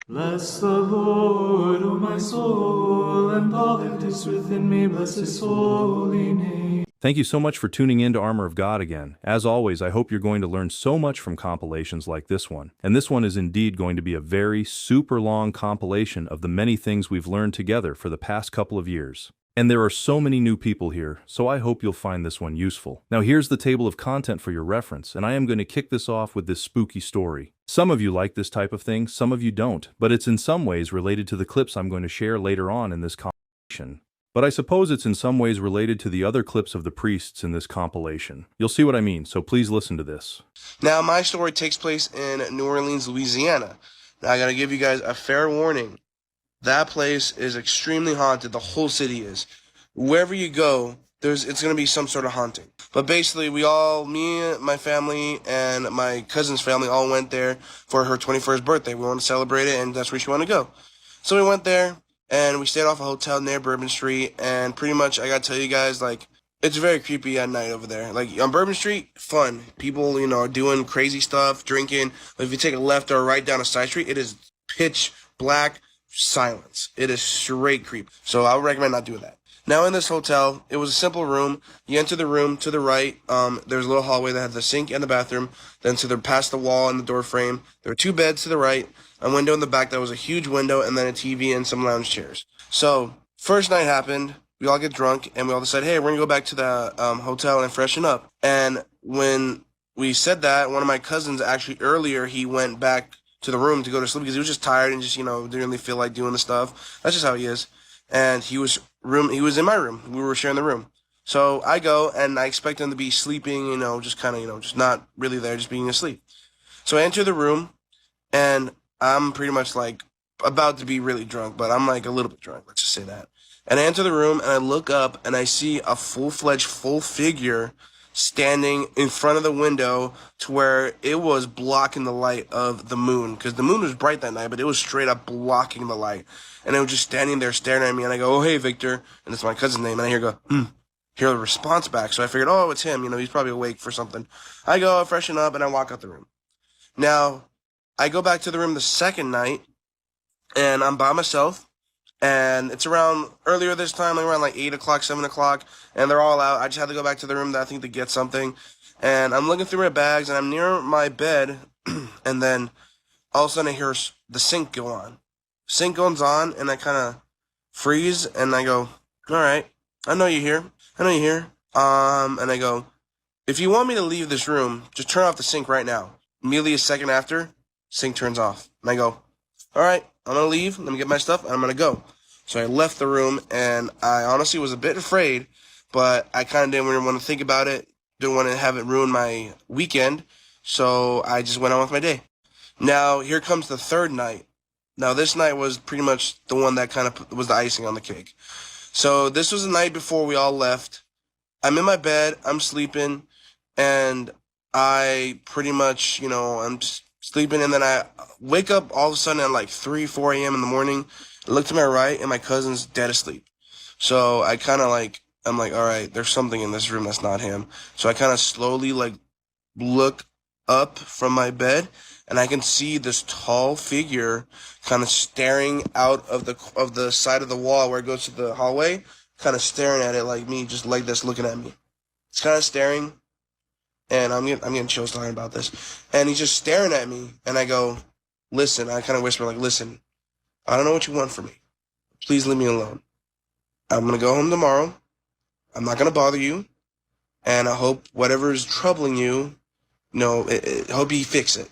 Bless the Lord, O my soul, and all that is within me, bless his holy name. Thank you so much for tuning in to Armor of God again. As always, I hope you're going to learn so much from compilations like this one. And this one is indeed going to be a very super long compilation of the many things we've learned together for the past couple of years. And there are so many new people here, so I hope you'll find this one useful. Now here's the table of content for your reference, and I am going to kick this off with this spooky story. Some of you like this type of thing, some of you don't, but it's in some ways related to the clips I'm going to share later on in this compilation. But I suppose it's in some ways related to the other clips of the priests in this compilation. You'll see what I mean, so please listen to this. Now, my story takes place in New Orleans, Louisiana. Now, I gotta give you guys a fair warning. That place is extremely haunted. The whole city is. Wherever you go, it's gonna be some sort of haunting. But basically, me, my family, and my cousin's family all went there for her 21st birthday. We want to celebrate it, and that's where she wanted to go. So we went there, and we stayed off a hotel near Bourbon Street, and pretty much, I gotta tell you guys, it's very creepy at night over there. On Bourbon Street, fun. People, are doing crazy stuff, drinking. But if you take a left or a right down a side street, it is pitch black silence. It is straight creep. So I would recommend not doing that. Now in this hotel, it was a simple room. You enter the room to the right. There's a little hallway that had the sink and the bathroom. Then past the wall and the door frame, there were two beds to the right, a window in the back that was a huge window, and then a TV and some lounge chairs. So first night happened. We all get drunk, and we all decide, hey, we're going to go back to the hotel and freshen up. And when we said that, one of my cousins, actually earlier, he went back to the room to go to sleep because he was just tired and just, didn't really feel like doing the stuff. That's just how he is. And he was in my room. We were sharing the room. So I go, and I expect him to be sleeping, just kind of, just not really there, just being asleep. So I enter the room, and I'm pretty much, about to be really drunk, but I'm, a little bit drunk, let's just say that. And I enter the room, and I look up, and I see a full-fledged, full figure standing in front of the window to where it was blocking the light of the moon. Because the moon was bright that night, but it was straight up blocking the light. And it was just standing there staring at me, and I go, oh, hey, Victor. And it's my cousin's name, and I hear the response back. So I figured, oh, it's him. He's probably awake for something. I go, freshen up, and I walk out the room. Now, I go back to the room the second night, and I'm by myself. And it's around earlier this time, around 8 o'clock, 7 o'clock, and they're all out. I just had to go back to the room to get something. And I'm looking through my bags, and I'm near my bed, and then all of a sudden I hear the sink go on. Sink goes on, and I kind of freeze, and I go, all right, I know you're here. And I go, if you want me to leave this room, just turn off the sink right now. Immediately a second after, sink turns off. And I go, all right, I'm going to leave, let me get my stuff, and I'm going to go. So I left the room, and I honestly was a bit afraid, but I kind of didn't really want to think about it, didn't want to have it ruin my weekend, so I just went on with my day. Now, here comes the third night. Now, this night was pretty much the one that kind of was the icing on the cake. So this was the night before we all left. I'm in my bed, I'm sleeping, and I pretty much, I'm just sleeping, and then I wake up all of a sudden at 3, 4 a.m. in the morning. I look to my right, and my cousin's dead asleep. So I kind of I'm all right, there's something in this room that's not him. So I kind of slowly look up from my bed, and I can see this tall figure kind of staring out of the side of the wall where it goes to the hallway, kind of staring at it like me, just like this, looking at me. It's kind of staring. And I'm getting chills talking about this. And he's just staring at me. And I go, listen. I kind of whisper, listen, I don't know what you want from me. Please leave me alone. I'm going to go home tomorrow. I'm not going to bother you. And I hope whatever is troubling you, hope you fix it.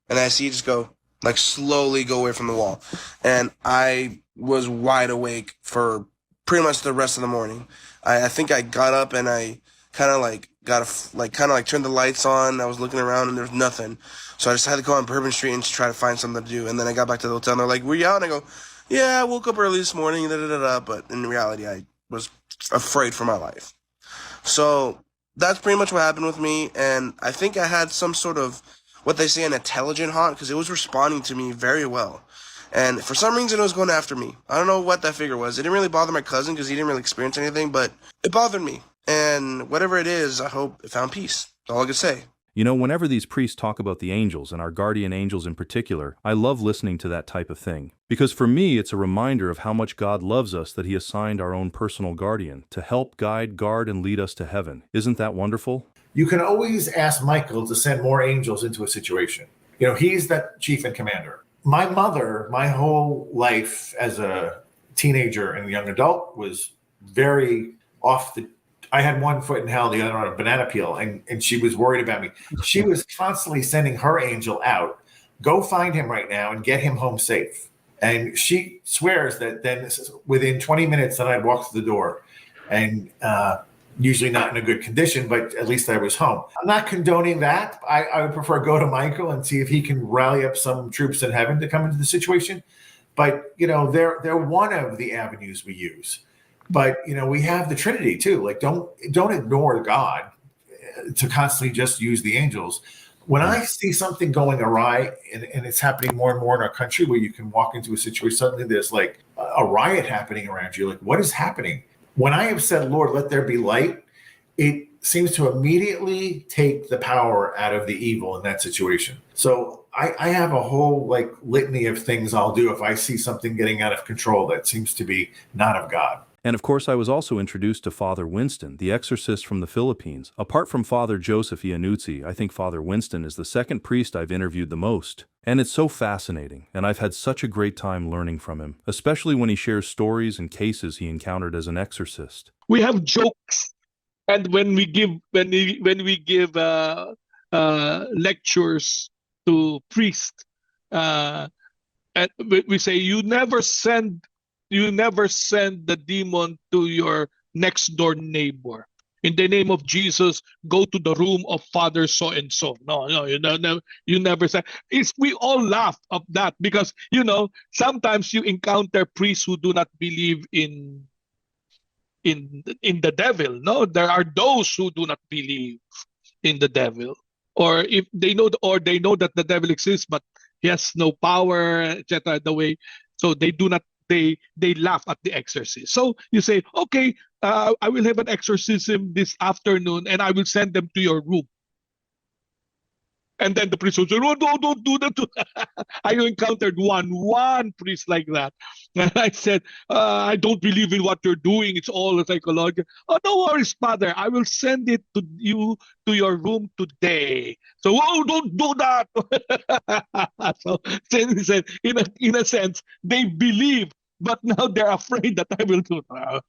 And I see you just go, slowly go away from the wall. And I was wide awake for pretty much the rest of the morning. I think I got up and I kind of turned the lights on. I was looking around and there was nothing. So I just had to go on Bourbon Street and just try to find something to do. And then I got back to the hotel and they're like, were you out? And I go, yeah, I woke up early this morning, but in reality, I was afraid for my life. So that's pretty much what happened with me. And I think I had some sort of, what they say, an intelligent haunt, because it was responding to me very well. And for some reason, it was going after me. I don't know what that figure was. It didn't really bother my cousin because he didn't really experience anything, but it bothered me. And whatever it is, I hope it found peace. That's all I can say. You know, whenever these priests talk about the angels, and our guardian angels in particular, I love listening to that type of thing. Because for me, it's a reminder of how much God loves us that He assigned our own personal guardian to help, guide, guard, and lead us to heaven. Isn't that wonderful? You can always ask Michael to send more angels into a situation. You know, he's that chief and commander. My mother, my whole life as a teenager and young adult, was very off the. I had one foot in hell, the other on a banana peel, and she was worried about me. She was constantly sending her angel out. Go find him right now and get him home safe. And she swears that then within 20 minutes that I'd walk through the door, and usually not in a good condition, but at least I was home. I'm not condoning that. I would prefer go to Michael and see if he can rally up some troops in heaven to come into the situation. But, you know, they're one of the avenues we use. But, you know, we have the Trinity too. Like, don't ignore God to constantly just use the angels. When I see something going awry, and it's happening more and more in our country, where you can walk into a situation, suddenly there's like a riot happening around you. Like, what is happening? When I have said, Lord, let there be light, it seems to immediately take the power out of the evil in that situation. So I have a whole like litany of things I'll do if I see something getting out of control that seems to be not of God. And of course, I was also introduced to Father Winston, the exorcist from the Philippines. Apart from Father Joseph Iannuzzi, I think Father Winston is the second priest I've interviewed the most. And it's so fascinating, and I've had such a great time learning from him, especially when he shares stories and cases he encountered as an exorcist. We have jokes, and when we give lectures to priests, and we say you never send the demon to your next door neighbor. In the name of Jesus, go to the room of Father so and so. No, you never say. We all laugh at that because, you know, sometimes you encounter priests who do not believe in the devil. No, there are those who do not believe in the devil, or if they know, they know that the devil exists, but he has no power, etc. The way, so they do not. They laugh at the exorcist. So you say, okay, I will have an exorcism this afternoon, and I will send them to your room. And then the priest will say, "Oh, no, don't do that." I encountered one priest like that. And I said, I don't believe in what you're doing. It's all psychological. Oh, no worries, Father. I will send it to you to your room today. So, oh, don't do that. So he said, in a sense, they believe, but now they're afraid that I will do that.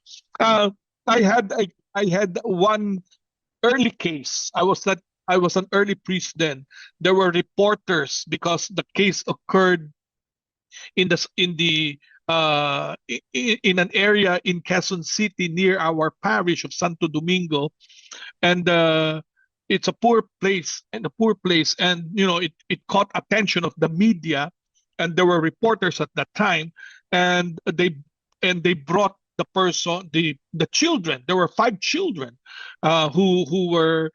I had one early case. I was an early priest then. There were reporters because the case occurred in an area in Quezon City near our parish of Santo Domingo, and it's a poor place, and you know, it caught attention of the media, and there were reporters at that time, and they brought the person, the children. There were 5 children who were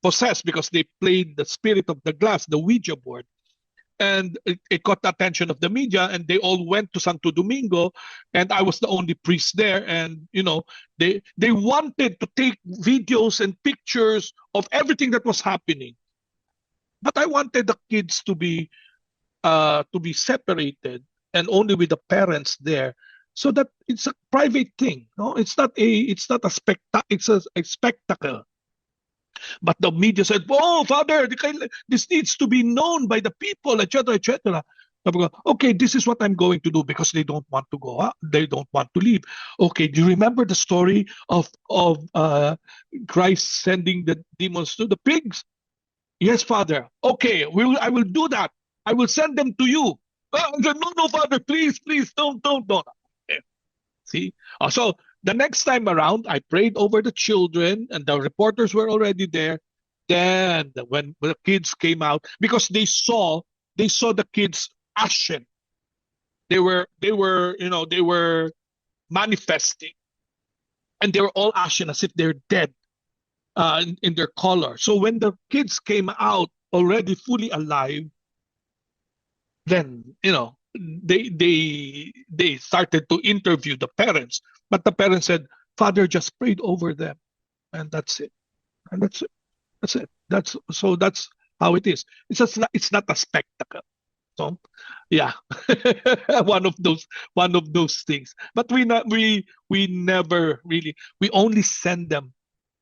possessed because they played the spirit of the glass, the Ouija board. And it caught the attention of the media, and they all went to Santo Domingo, and I was the only priest there. And, you know, they wanted to take videos and pictures of everything that was happening. But I wanted the kids to be separated and only with the parents there, so that it's a private thing. No, it's not a spectacle. But the media said, "Oh, Father, this needs to be known by the people, etc., etc." Okay, this is what I'm going to do, because they don't want to go out. They don't want to leave. Okay, do you remember the story of Christ sending the demons to the pigs? Yes, Father. Okay, I will do that. I will send them to you. No, Father, please, don't. Okay. See? So the next time around, I prayed over the children, and the reporters were already there. Then, when the kids came out, because they saw the kids ashen. They were manifesting, and they were all ashen as if they're dead, in their color. So when the kids came out already fully alive, then, you know, they started to interview the parents, but the parents said, "Father just prayed over them, and that's it." That's it. That's how it is. It's not a spectacle. So, yeah, one of those things. But we never really, we only send them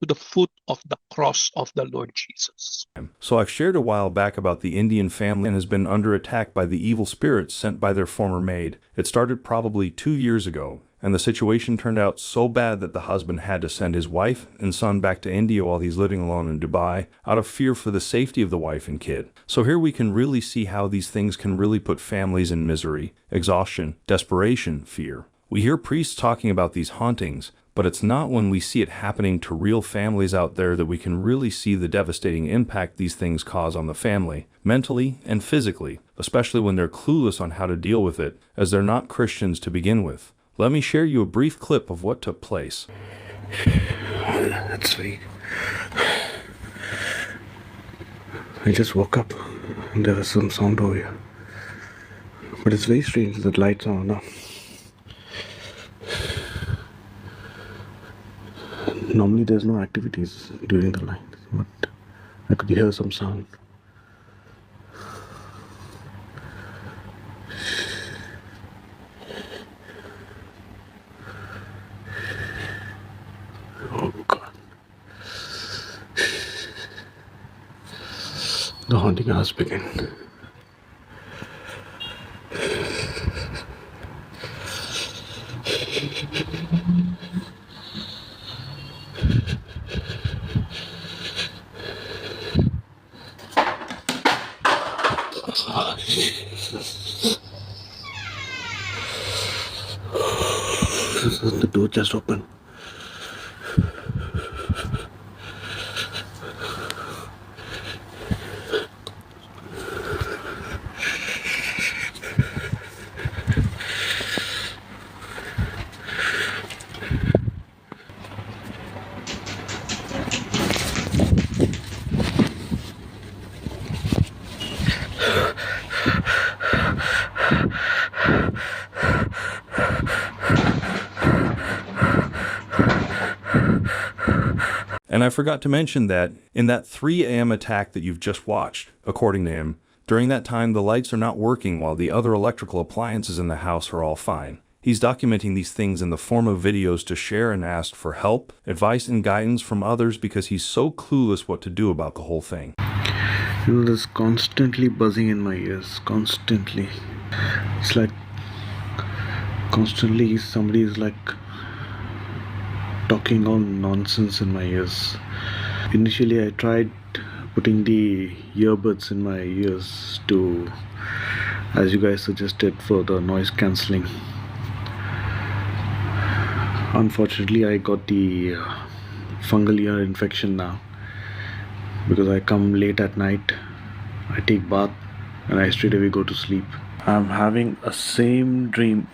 to the foot of the cross of the Lord Jesus. So I've shared a while back about the Indian family and has been under attack by the evil spirits sent by their former maid. It started probably 2 years ago, and the situation turned out so bad that the husband had to send his wife and son back to India while he's living alone in Dubai, out of fear for the safety of the wife and kid. So here we can really see how these things can really put families in misery, exhaustion, desperation, fear. We hear priests talking about these hauntings, but it's not when we see it happening to real families out there that we can really see the devastating impact these things cause on the family, mentally and physically, especially when they're clueless on how to deal with it, as they're not Christians to begin with. Let me share you a brief clip of what took place. That's very... I just woke up and there was some sound over here. But it's very strange that lights are on now. Normally there's no activities during the night, but I could hear some sound. Oh God. The haunting has begun. The door just opened. And I forgot to mention that in that 3 a.m. attack that you've just watched, according to him, during that time the lights are not working while the other electrical appliances in the house are all fine. He's documenting these things in the form of videos to share and ask for help, advice, and guidance from others because he's so clueless what to do about the whole thing. You know, there's constantly buzzing in my ears, constantly. It's like constantly somebody is like talking all nonsense in my ears. Initially I tried putting the earbuds in my ears to, as you guys suggested, for the noise cancelling. Unfortunately I got the fungal ear infection now because I come late at night, I take bath and I straight away go to sleep. I'm having a same dream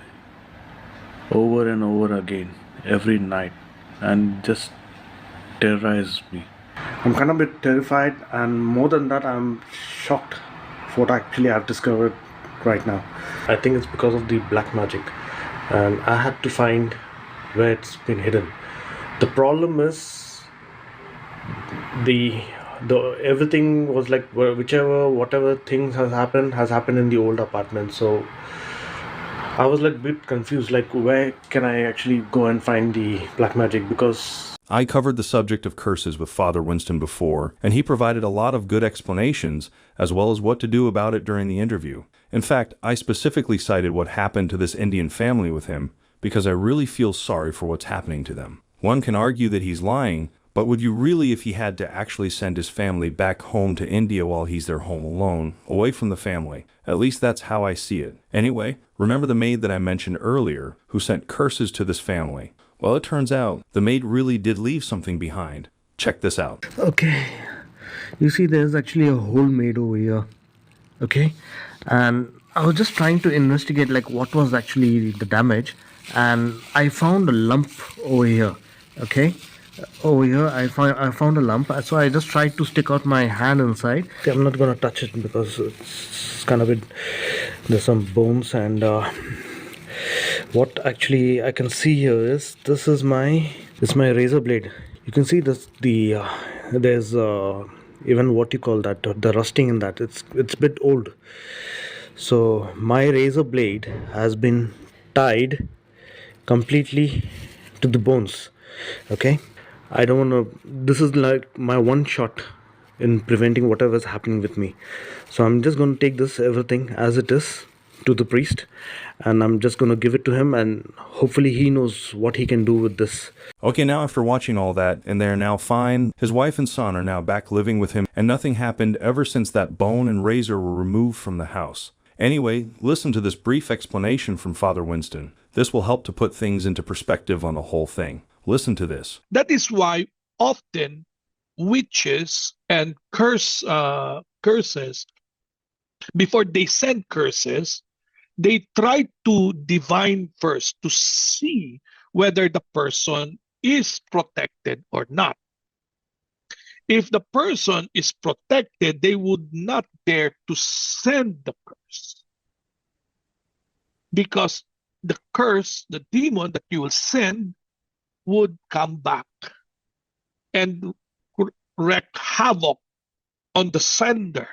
over and over again every night and just terrorizes me. I'm kind of a bit terrified, and more than that I'm shocked for what actually I've discovered right now. I think it's because of the black magic and I had to find where it's been hidden. The problem is the everything was like whatever things has happened in the old apartment, so I was like a bit confused, like where can I actually go and find the black magic, because I covered the subject of curses with Father Winston before, and he provided a lot of good explanations as well as what to do about it during the interview. In fact, I specifically cited what happened to this Indian family with him because I really feel sorry for what's happening to them. One can argue that he's lying, but would you really if he had to actually send his family back home to India while he's there home alone, away from the family? At least that's how I see it. Anyway, remember the maid that I mentioned earlier who sent curses to this family? Well, it turns out the maid really did leave something behind. Check this out. okay, you see there's actually a whole maid over here, okay, and I was just trying to investigate like what was actually the damage, and I found a lump over here, okay. Over here I found a lump, so I just tried to stick out my hand inside. I'm not gonna touch it because it's kind of there's some bones, and what actually I can see here is this is my razor blade. You can see this, the there's even what you call that, the rusting in that. It's a bit old. So my razor blade has been tied completely to the bones. Okay, I don't want to. This is like my one shot in preventing whatever is happening with me. So I'm just going to take this everything as it is to the priest, and I'm just going to give it to him, and hopefully he knows what he can do with this. Okay, now after watching all that, and they are now fine, his wife and son are now back living with him, and nothing happened ever since that bone and razor were removed from the house. Anyway, listen to this brief explanation from Father Winston. This will help to put things into perspective on the whole thing. Listen to this. That is why often witches and curses, before they send curses, they try to divine first to see whether the person is protected or not. If the person is protected, they would not dare to send the curse. Because the curse, the demon that you will send, would come back and wreak havoc on the sender.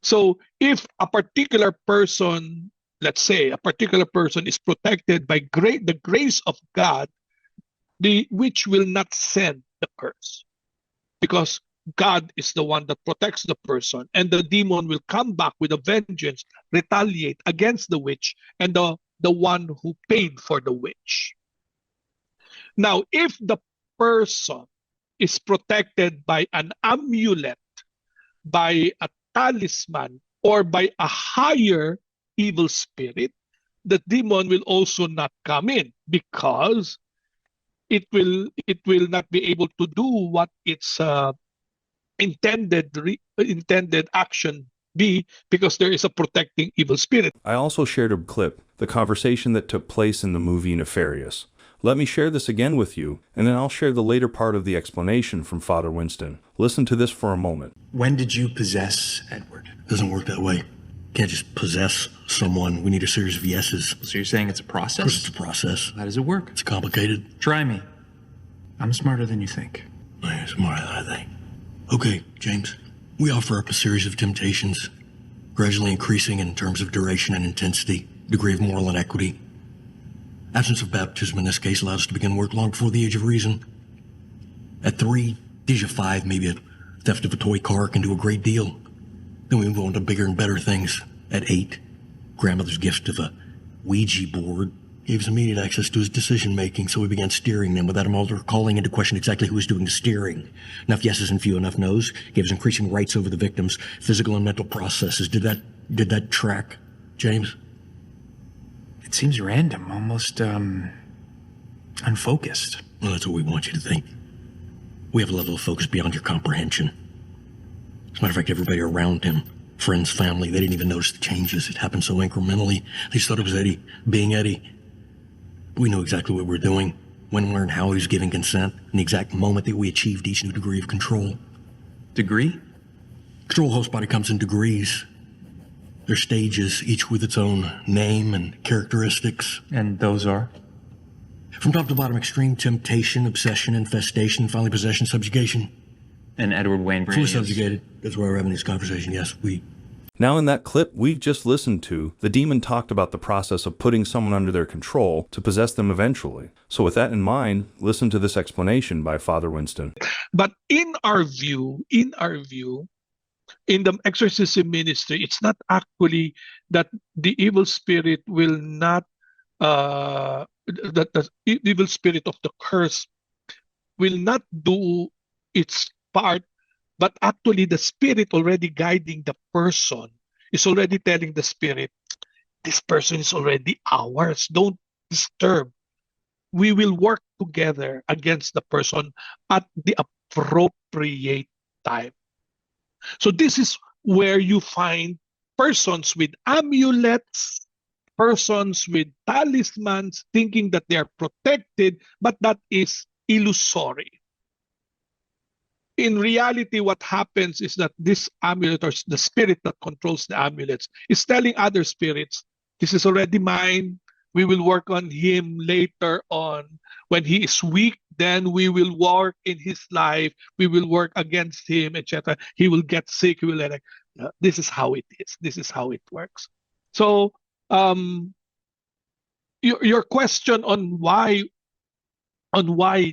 So if a particular person, let's say a particular person is protected by the grace of God, the witch will not send the curse, because God is the one that protects the person, and the demon will come back with a vengeance, retaliate against the witch and the one who paid for the witch. Now, if the person is protected by an amulet, by a talisman, or by a higher evil spirit, the demon will also not come in, because it will not be able to do what its intended action be, because there is a protecting evil spirit. I also shared a clip, the conversation that took place in the movie Nefarious. Let me share this again with you, and then I'll share the later part of the explanation from Father Winston. Listen to this for a moment. When did you possess Edward? It doesn't work that way. Can't just possess someone. We need a series of yeses. So you're saying it's a process? Of course it's a process. How does it work? It's complicated. Try me. I'm smarter than you think. Oh, you're smarter than I think. Okay, James. We offer up a series of temptations, gradually increasing in terms of duration and intensity, degree of moral inequity. Absence of baptism in this case allows us to begin work long before the age of reason. At 3, age of 5, maybe a theft of a toy car can do a great deal. Then we move on to bigger and better things. At 8, grandmother's gift of a Ouija board gave us immediate access to his decision-making, so we began steering them without him ever calling into question exactly who was doing the steering. Enough yeses and few enough nos gave us increasing rights over the victim's physical and mental processes. Did that track, James? It seems random, almost unfocused. Well, that's what we want you to think. We have a level of focus beyond your comprehension. As a matter of fact, everybody around him, friends, family, they didn't even notice the changes. It happened so incrementally. They just thought it was Eddie being Eddie. We knew exactly what we were doing, when, where, and how he was giving consent, and the exact moment that we achieved each new degree of control. Degree? Control host body comes in degrees. There's stages, each with its own name and characteristics. And those are? From top to bottom, extreme temptation, obsession, infestation, finally possession, subjugation. And Edward Wayne Brady Fully subjugated. That's why we're having this conversation. Yes, we... Now in that clip we've just listened to, the demon talked about the process of putting someone under their control to possess them eventually. So with that in mind, listen to this explanation by Father Winston. But in our view, in the exorcism ministry, it's not actually that the evil spirit will not, that the evil spirit of the curse will not do its part, but actually the spirit already guiding the person is already telling the spirit, this person is already ours, don't disturb. We will work together against the person at the appropriate time. So this is where you find persons with amulets, persons with talismans, thinking that they are protected, but that is illusory. In reality, what happens is that this amulet, or the spirit that controls the amulets, is telling other spirits, this is already mine. We will work on him later on when he is weak, then we will work in his life, we will work against him, etc. He will get sick, he will like, this is how it is, this is how it works. So your question on why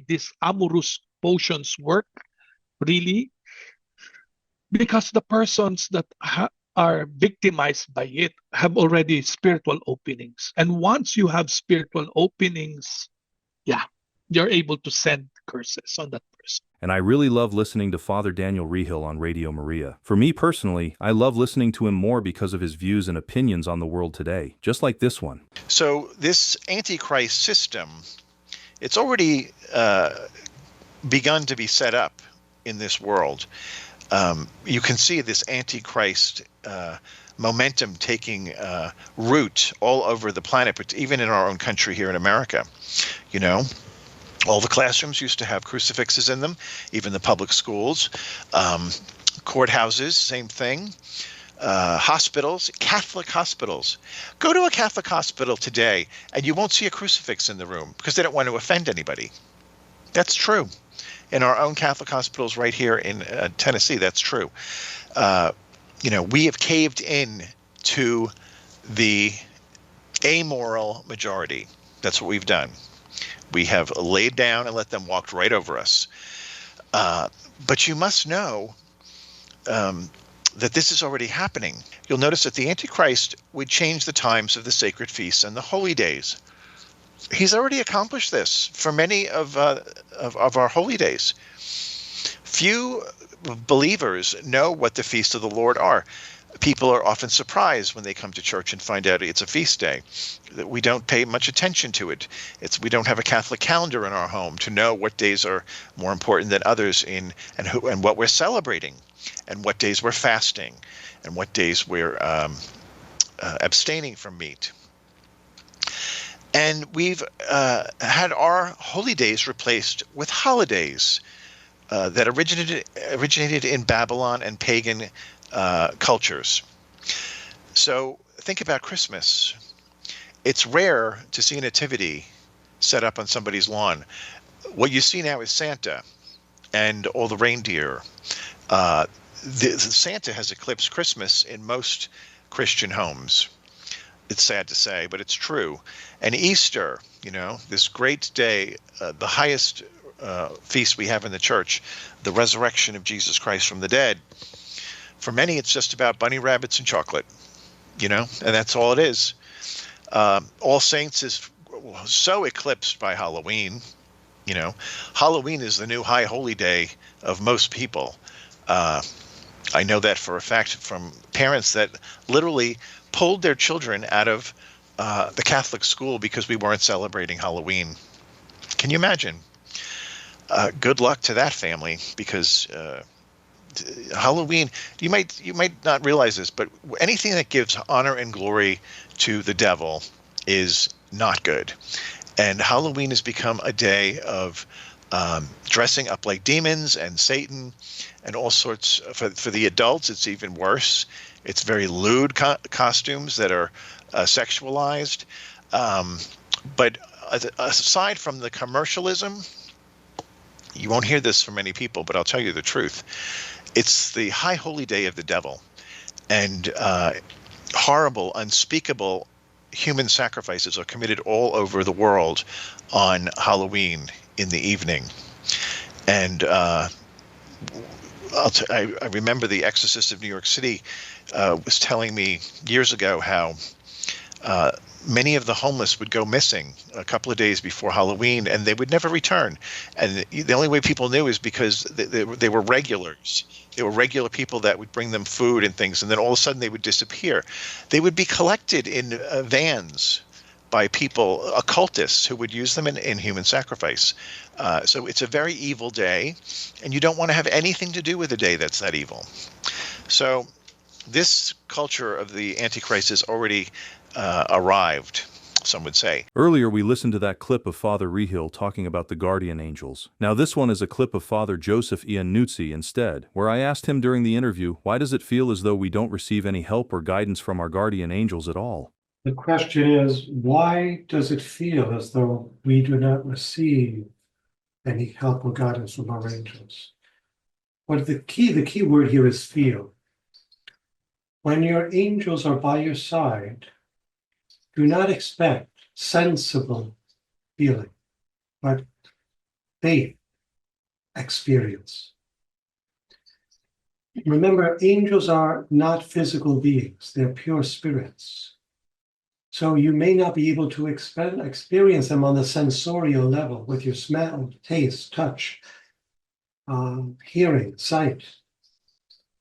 these amorous potions work, really, because the persons that are victimized by it have already spiritual openings. And once you have spiritual openings, you're able to send curses on that person. And I really love listening to Father Daniel Reehil on Radio Maria. For me personally, I love listening to him more because of his views and opinions on the world today, just like this one. So this Antichrist system, it's already begun to be set up in this world. You can see this Antichrist momentum taking root all over the planet, but even in our own country here in America. You know, all the classrooms used to have crucifixes in them, even the public schools. Courthouses, same thing. Hospitals, Catholic hospitals. Go to a Catholic hospital today and you won't see a crucifix in the room because they don't want to offend anybody. That's true. In our own Catholic hospitals right here in Tennessee, that's true. You know, we have caved in to the amoral majority. That's what we've done. We have laid down and let them walk right over us. But you must know that this is already happening. You'll notice that the Antichrist would change the times of the sacred feasts and the holy days. He's already accomplished this for many of our holy days. Few believers know what the feasts of the Lord are. People are often surprised when they come to church and find out it's a feast day. That we don't pay much attention to it. We don't have a Catholic calendar in our home to know what days are more important than others and what we're celebrating, and what days we're fasting, and what days we're abstaining from meat. And we've had our holy days replaced with holidays that originated in Babylon and pagan cultures. So think about Christmas. It's rare to see a nativity set up on somebody's lawn. What you see now is Santa and all the reindeer. Santa has eclipsed Christmas in most Christian homes. It's sad to say, but it's true. And Easter, you know, this great day, the highest feast we have in the church, the resurrection of Jesus Christ from the dead. For many, it's just about bunny rabbits and chocolate, you know, and that's all it is. All Saints is so eclipsed by Halloween. You know, Halloween is the new high holy day of most people. I know that for a fact from parents that literally pulled their children out of the Catholic school because we weren't celebrating Halloween. Can you imagine? Good luck to that family, because Halloween, you might not realize this, but anything that gives honor and glory to the devil is not good. And Halloween has become a day of dressing up like demons and Satan and all sorts. For the adults, it's even worse. It's very lewd costumes that are sexualized. But aside from the commercialism, you won't hear this from many people, but I'll tell you the truth. It's the high holy day of the devil, and horrible, unspeakable human sacrifices are committed all over the world on Halloween in the evening. And I remember the Exorcist of New York City was telling me years ago how many of the homeless would go missing a couple of days before Halloween, and they would never return. And the only way people knew is because they were regulars. They were regular people that would bring them food and things, and then all of a sudden they would disappear. They would be collected in vans by people, occultists, who would use them in human sacrifice. So it's a very evil day, and you don't want to have anything to do with a day that's that evil. So this culture of the Antichrist has already arrived, some would say. Earlier, we listened to that clip of Father Reehil talking about the guardian angels. Now, this one is a clip of Father Joseph Iannuzzi instead, where I asked him during the interview, why does it feel as though we don't receive any help or guidance from our guardian angels at all? The question is, why does it feel as though we do not receive any help or guidance from our angels. But the key word here is feel. When your angels are by your side, do not expect sensible feeling, but faith experience. Remember, angels are not physical beings, they're pure spirits. So you may not be able to experience them on the sensorial level with your smell, taste, touch, hearing, sight.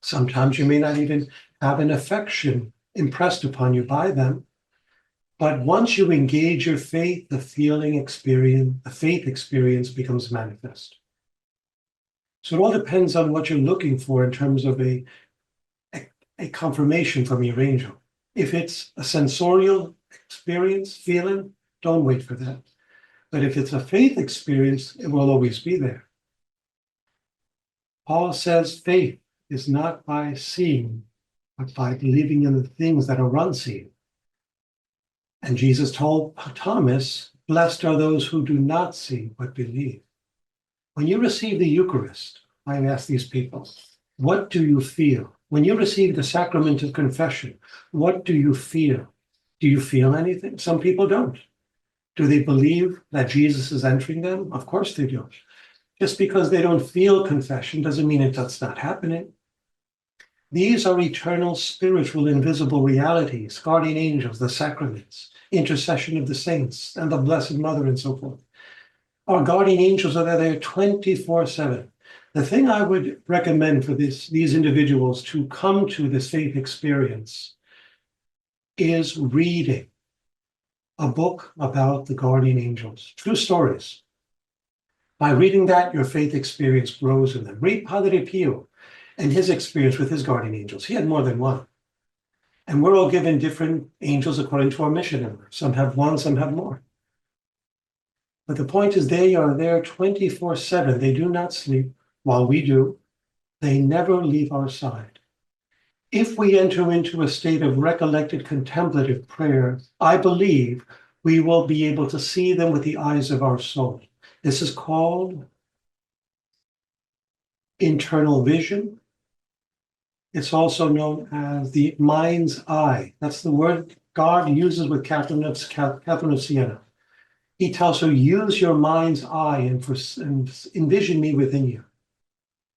Sometimes you may not even have an affection impressed upon you by them. But once you engage your faith, the faith experience becomes manifest. So it all depends on what you're looking for in terms of a confirmation from your angel. If it's a sensorial experience, feeling, don't wait for that. But if it's a faith experience, it will always be there. Paul says faith is not by seeing, but by believing in the things that are unseen. And Jesus told Thomas, blessed are those who do not see, but believe. When you receive the Eucharist, I ask these people, what do you feel? When you receive the sacrament of confession, what do you feel? Do you feel anything? Some people don't. Do they believe that Jesus is entering them? Of course they do. Just because they don't feel confession doesn't mean it's not happening. These are eternal, spiritual, invisible realities, guardian angels, the sacraments, intercession of the saints, and the Blessed Mother, and so forth. Our guardian angels are there 24/7. The thing I would recommend for these individuals to come to this faith experience is reading a book about the guardian angels, true stories. By reading that, your faith experience grows in them. Read Padre Pio and his experience with his guardian angels. He had more than one. And we're all given different angels according to our mission number. Some have one, some have more. But the point is they are there 24/7. They do not sleep while we do. They never leave our side. If we enter into a state of recollected contemplative prayer, I believe we will be able to see them with the eyes of our soul. This is called internal vision. It's also known as the mind's eye. That's the word God uses with Catherine of Siena. He tells her, use your mind's eye and envision me within you.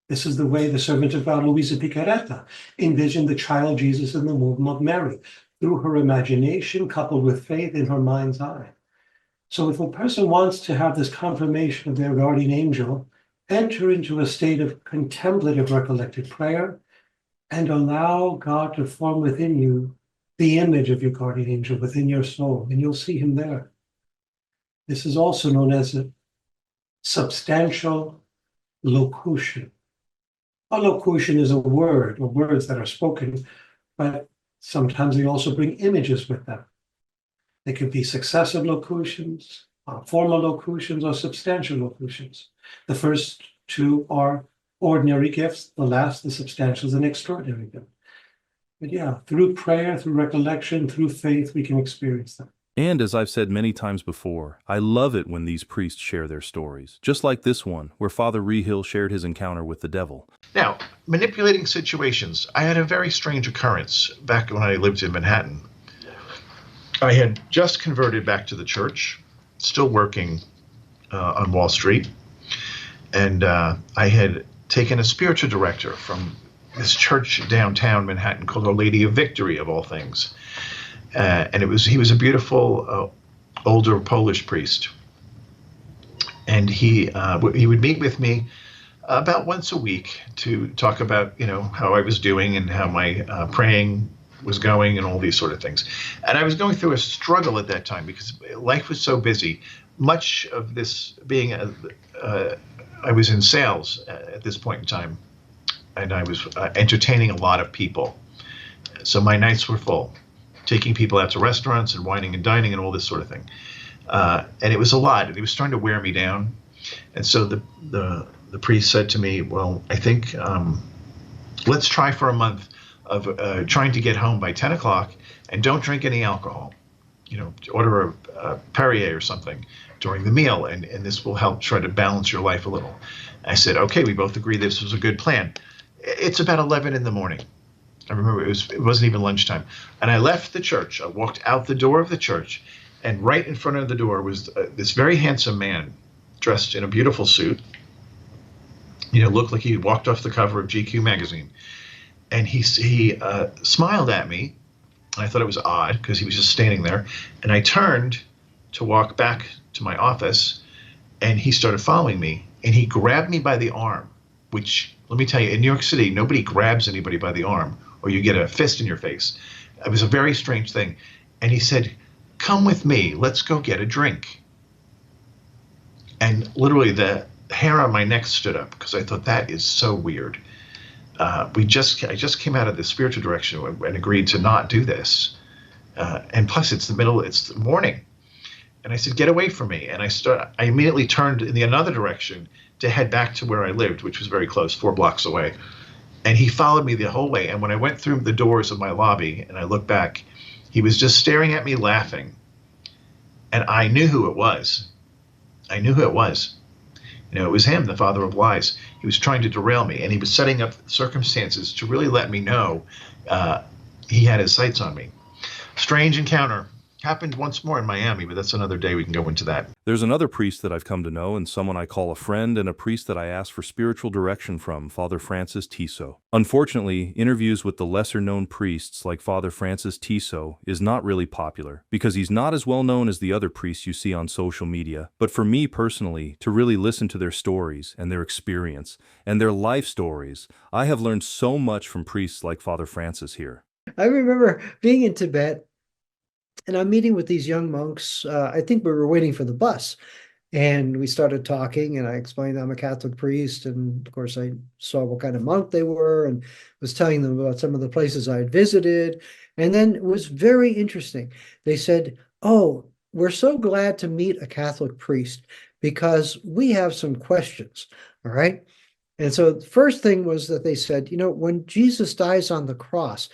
This is the way the servant of God, Luisa Picaretta, envisioned the child Jesus in the womb of Mary, through her imagination coupled with faith in her mind's eye. So if a person wants to have this confirmation of their guardian angel, enter into a state of contemplative recollected prayer and allow God to form within you the image of your guardian angel within your soul, and you'll see him there. This is also known as a substantial locution. A locution is a word or words that are spoken, but sometimes they also bring images with them. They could be successive locutions, formal locutions, or substantial locutions. The first two are ordinary gifts. The last, the substantial, is an extraordinary gift. But yeah, through prayer, through recollection, through faith, we can experience them. And as I've said many times before, I love it when these priests share their stories, just like this one, where Father Reehil shared his encounter with the devil. Now, manipulating situations. I had a very strange occurrence back when I lived in Manhattan. I had just converted back to the church, still working on Wall Street, and I had taken a spiritual director from this church downtown Manhattan called Our Lady of Victory, of all things. And he was a beautiful older Polish priest, and he would meet with me about once a week to talk about how I was doing and how my praying was going and all these sort of things. And I was going through a struggle at that time because life was so busy. Much of this being I was in sales at this point in time, and I was entertaining a lot of people, so my nights were full, taking people out to restaurants and wining and dining and all this sort of thing. And it was a lot, and it was starting to wear me down. And so the priest said to me, well, I think let's try for a month of trying to get home by 10 o'clock and don't drink any alcohol. order a Perrier or something during the meal, and this will help try to balance your life a little. I said, okay, we both agree this was a good plan. It's about 11 in the morning. I remember it wasn't even lunchtime. And I left the church. I walked out the door of the church, and right in front of the door was this very handsome man dressed in a beautiful suit. Looked like he walked off the cover of GQ magazine. And he smiled at me. I thought it was odd because he was just standing there. And I turned to walk back to my office, and he started following me. And he grabbed me by the arm, which, let me tell you, in New York City, nobody grabs anybody by the arm or you get a fist in your face. It was a very strange thing. And he said, come with me. Let's go get a drink. And literally the hair on my neck stood up because I thought that is so weird. I just came out of the spiritual direction and agreed to not do this. And plus it's the morning. And I said, get away from me. And I immediately turned in the another direction to head back to where I lived, which was very close, 4 blocks away. And he followed me the whole way. And when I went through the doors of my lobby and I looked back, he was just staring at me laughing. And I knew who it was. It was him, the father of lies. He was trying to derail me, and he was setting up circumstances to really let me know he had his sights on me. Strange encounter. Happened once more in Miami, but that's another day. We can go into that. There's another priest that I've come to know, and someone I call a friend, and a priest that I ask for spiritual direction from, Father Francis Tiso. Unfortunately, interviews with the lesser-known priests like Father Francis Tiso is not really popular, because he's not as well known as the other priests you see on social media. But for me personally, to really listen to their stories and their experience and their life stories, I have learned so much from priests like Father Francis here. I remember being in Tibet, and I'm meeting with these young monks. I think we were waiting for the bus, and we started talking, and I explained I'm a Catholic priest, and of course I saw what kind of monk they were and was telling them about some of the places I had visited. And then it was very interesting. They said, oh, we're so glad to meet a Catholic priest because we have some questions, all right? And so the first thing was that they said, when Jesus dies on the cross,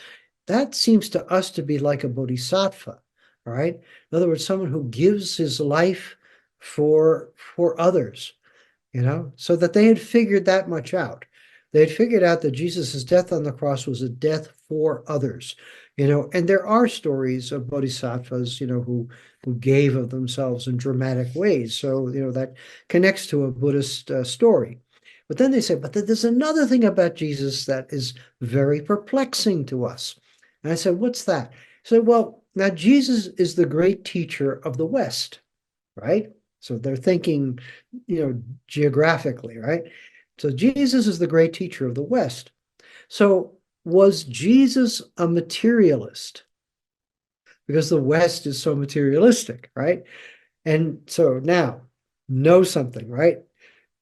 that seems to us to be like a bodhisattva. All right. In other words, someone who gives his life for others, so that they had figured that much out. They had figured out that Jesus' death on the cross was a death for others, and there are stories of bodhisattvas, who gave of themselves in dramatic ways. So, that connects to a Buddhist story. But then they said, but there's another thing about Jesus that is very perplexing to us. And I said, what's that? He said, well, now, Jesus is the great teacher of the West, right? So they're thinking, geographically, right? So Jesus is the great teacher of the West. So was Jesus a materialist? Because the West is so materialistic, right? And so now, know something, right?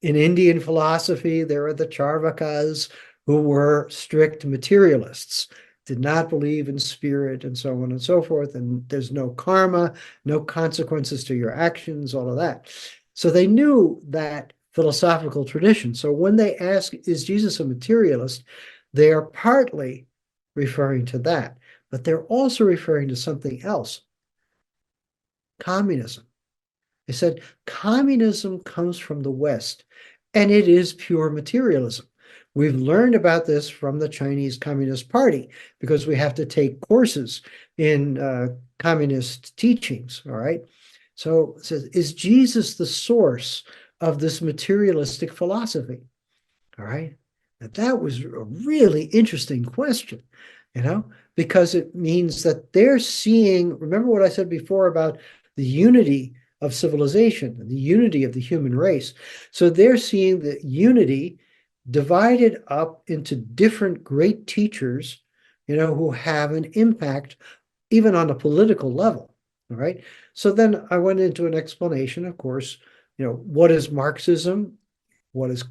In Indian philosophy, there are the Charvakas who were strict materialists. Did not believe in spirit and so on and so forth. And there's no karma, no consequences to your actions, all of that. So they knew that philosophical tradition. So when they ask, is Jesus a materialist? They are partly referring to that, but they're also referring to something else. Communism. They said communism comes from the West, and it is pure materialism. We've learned about this from the Chinese Communist Party because we have to take courses in communist teachings, all right? So it says, is Jesus the source of this materialistic philosophy? All right? Now, that was a really interesting question, because it means that they're seeing, remember what I said before about the unity of civilization and the unity of the human race. So they're seeing the unity divided up into different great teachers, who have an impact even on a political level, all right? So then I went into an explanation, of course, what is Marxism, what is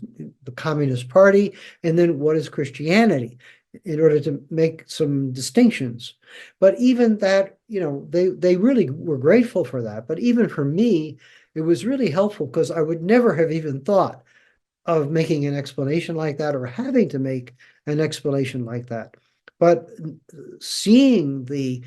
the Communist Party, and then what is Christianity, in order to make some distinctions. But even that, they really were grateful for that. But even for me, it was really helpful because I would never have even thought of making an explanation like that or having to make an explanation like that. But seeing the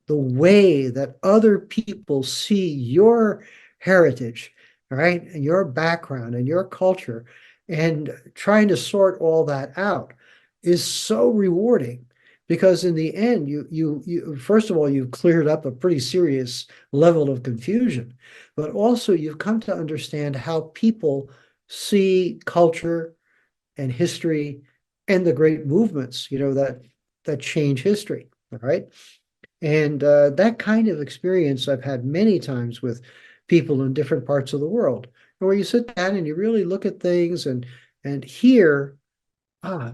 the way that other people see your heritage, right, and your background and your culture, and trying to sort all that out is so rewarding. Because in the end, you first of all, you've cleared up a pretty serious level of confusion, but also you've come to understand how people see culture and history and the great movements, that change history. All right. And that kind of experience I've had many times with people in different parts of the world, where you sit down and you really look at things and hear,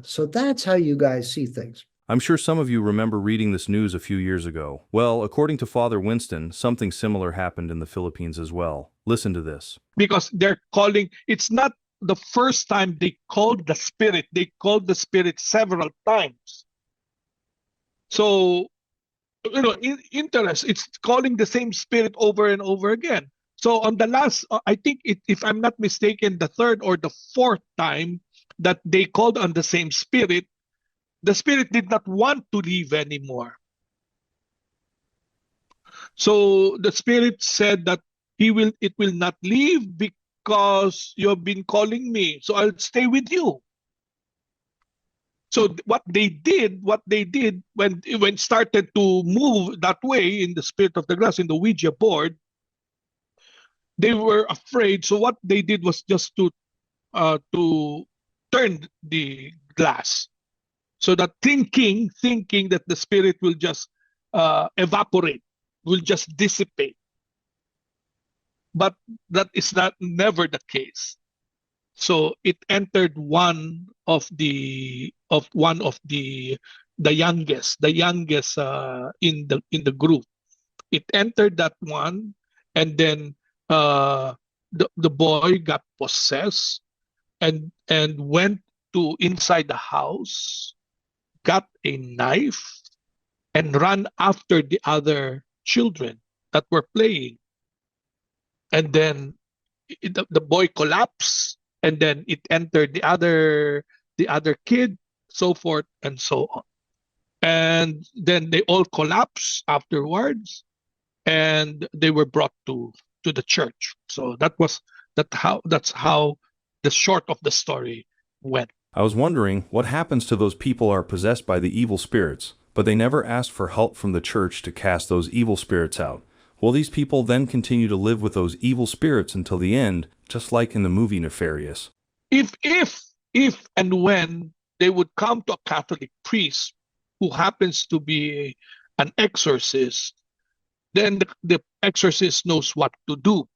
so that's how you guys see things. I'm sure some of you remember reading this news a few years ago. Well, according to Father Winston, something similar happened in the Philippines as well. Listen to this. Because it's not the first time they called the spirit. They called the spirit several times. So, it's calling the same spirit over and over again. So on the last, I think if I'm not mistaken, the third or the fourth time that they called on the same spirit, the spirit did not want to leave anymore. So the spirit said that it will not leave because you have been calling me. So I'll stay with you. So what they did when it started to move that way in the spirit of the glass, in the Ouija board, they were afraid. So what they did was just to turn the glass, so that thinking that the spirit will just evaporate, will just dissipate. But that is never the case. So it entered one of the youngest in the group. It entered that one, and then the boy got possessed and went to inside the house, got a knife, and ran after the other children that were playing. And then the boy collapsed, and then it entered the other kid, so forth and so on. And then they all collapsed afterwards, and they were brought to the church. So that's how the short of the story went. I was wondering what happens to those people who are possessed by the evil spirits, but they never asked for help from the church to cast those evil spirits out. Will these people then continue to live with those evil spirits until the end, just like in the movie Nefarious? If and when they would come to a Catholic priest who happens to be an exorcist, then the exorcist knows what to do.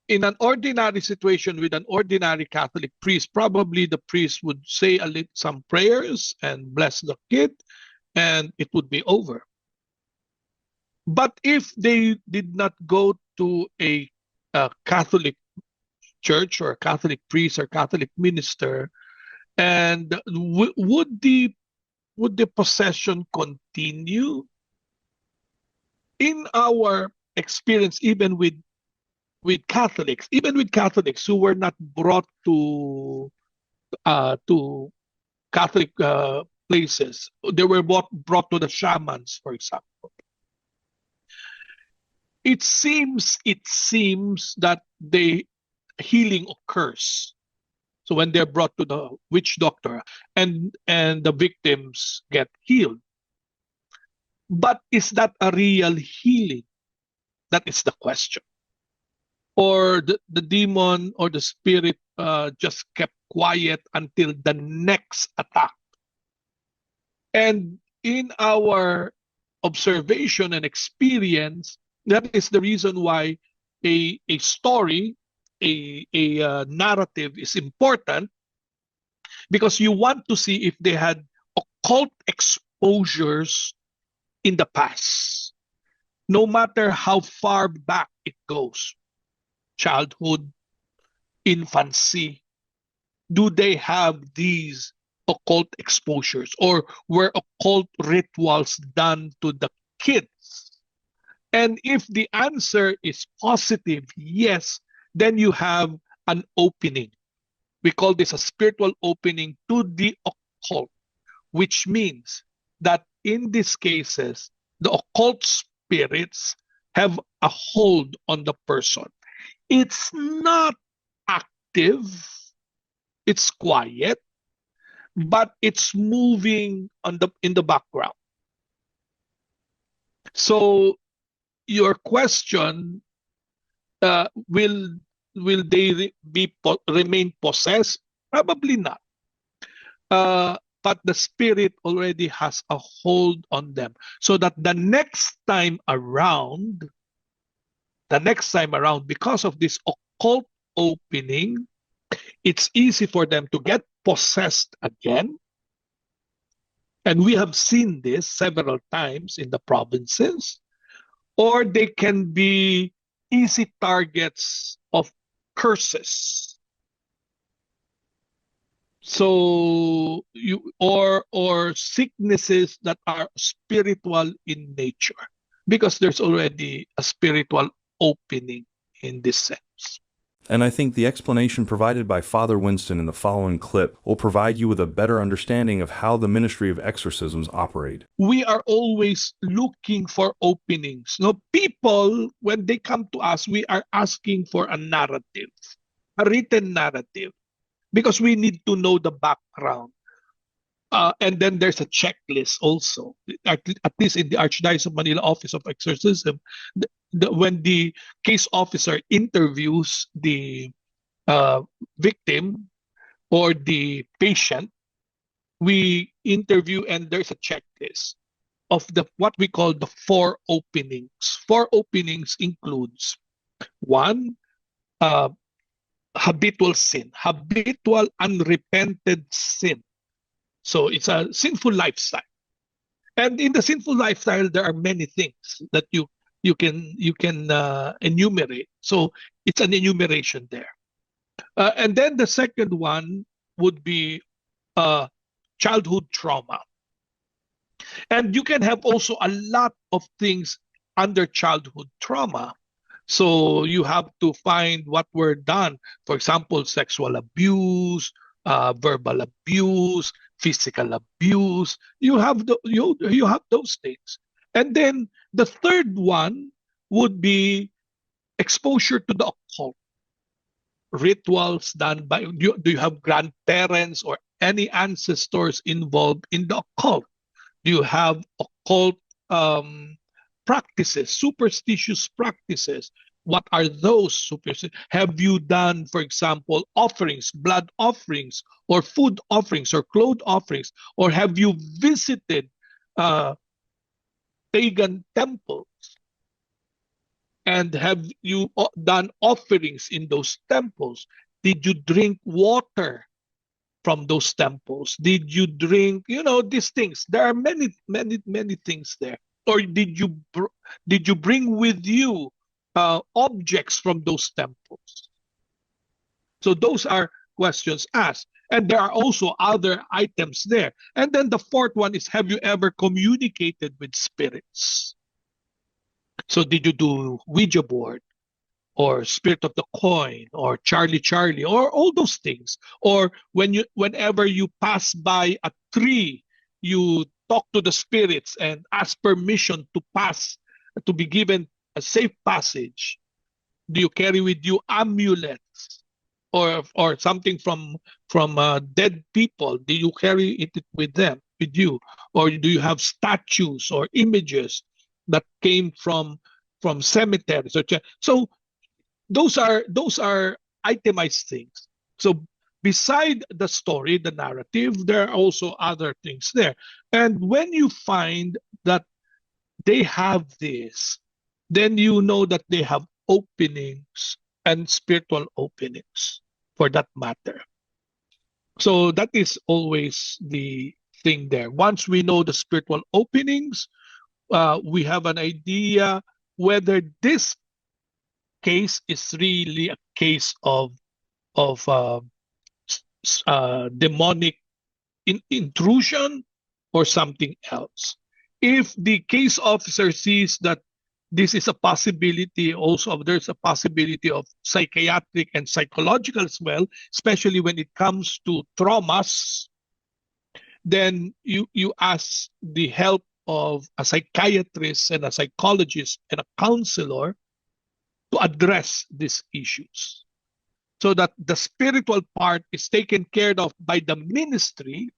In an ordinary situation with an ordinary Catholic priest, probably the priest would say some prayers and bless the kid, and it would be over. But if they did not go to a Catholic church or a Catholic priest or Catholic minister, and would the possession continue? In our experience, even with Catholics who were not brought to Catholic places, they were brought to the shamans, for example. It seems that the healing occurs. So when they're brought to the witch doctor, and the victims get healed. But is that a real healing? That is the question. Or the demon or the spirit just kept quiet until the next attack. And in our observation and experience, that is the reason why a story, a narrative is important, because you want to see if they had occult exposures in the past, no matter how far back it goes, childhood, infancy. Do they have these occult exposures, or were occult rituals done to the kids? And if the answer is positive, yes, then you have an opening. We call this a spiritual opening to the occult, which means that in these cases, the occult spirits have a hold on the person. It's not active, it's quiet, but it's moving in the background. So your question, will they remain possessed? Probably not. But the spirit already has a hold on them, so that the next time around, because of this occult opening, it's easy for them to get possessed again. And we have seen this several times in the provinces. Or they can be easy targets of curses. So or sicknesses that are spiritual in nature, because there's already a spiritual opening in this sense. And I think the explanation provided by Father Winston in the following clip will provide you with a better understanding of how the ministry of exorcisms operate. We are always looking for openings. No, people, when they come to us, we are asking for a narrative, a written narrative, because we need to know the background. And then there's a checklist also, at least in the Archdiocese of Manila Office of Exorcism. When the case officer interviews the victim or the patient, we interview, and there's a checklist of what we call the 4 openings. 4 openings includes 1, habitual sin, habitual unrepented sin. So it's a sinful lifestyle. And in the sinful lifestyle, there are many things that you can enumerate. So it's an enumeration there. And then the second one would be childhood trauma. And you can have also a lot of things under childhood trauma. So you have to find what were done. For example, sexual abuse, verbal abuse, physical abuse. You have you have those things. And then the third one would be exposure to the occult. Rituals done by, do you have grandparents or any ancestors involved in the occult? Do you have occult practices, superstitious practices? What are those superstitious? Have you done, for example, offerings, blood offerings, or food offerings, or clothes offerings? Or have you visited pagan temples? And have you done offerings in those temples? Did you drink water from those temples? Did you drink, these things? There are many things there. Or did you bring with you objects from those temples? So those are questions asked. And there are also other items there. And then the fourth one is, have you ever communicated with spirits? So did you do Ouija board, or Spirit of the Coin, or Charlie Charlie, or all those things? Or whenever you pass by a tree, you talk to the spirits and ask permission to be given a safe passage? Do you carry with you amulets or something from dead people? Do you carry it with you? Or do you have statues or images that came from cemeteries? So those are itemized things. So beside the story, the narrative, there are also other things there. And when you find that they have this, then you know that they have openings, and spiritual openings for that matter. So that is always the thing there. Once we know the spiritual openings, we have an idea whether this case is really a case of demonic intrusion or something else. If the case officer sees that this is a possibility, also there's a possibility of psychiatric and psychological as well, especially when it comes to traumas, then you ask the help of a psychiatrist and a psychologist and a counselor to address these issues, so that the spiritual part is taken care of by the ministry,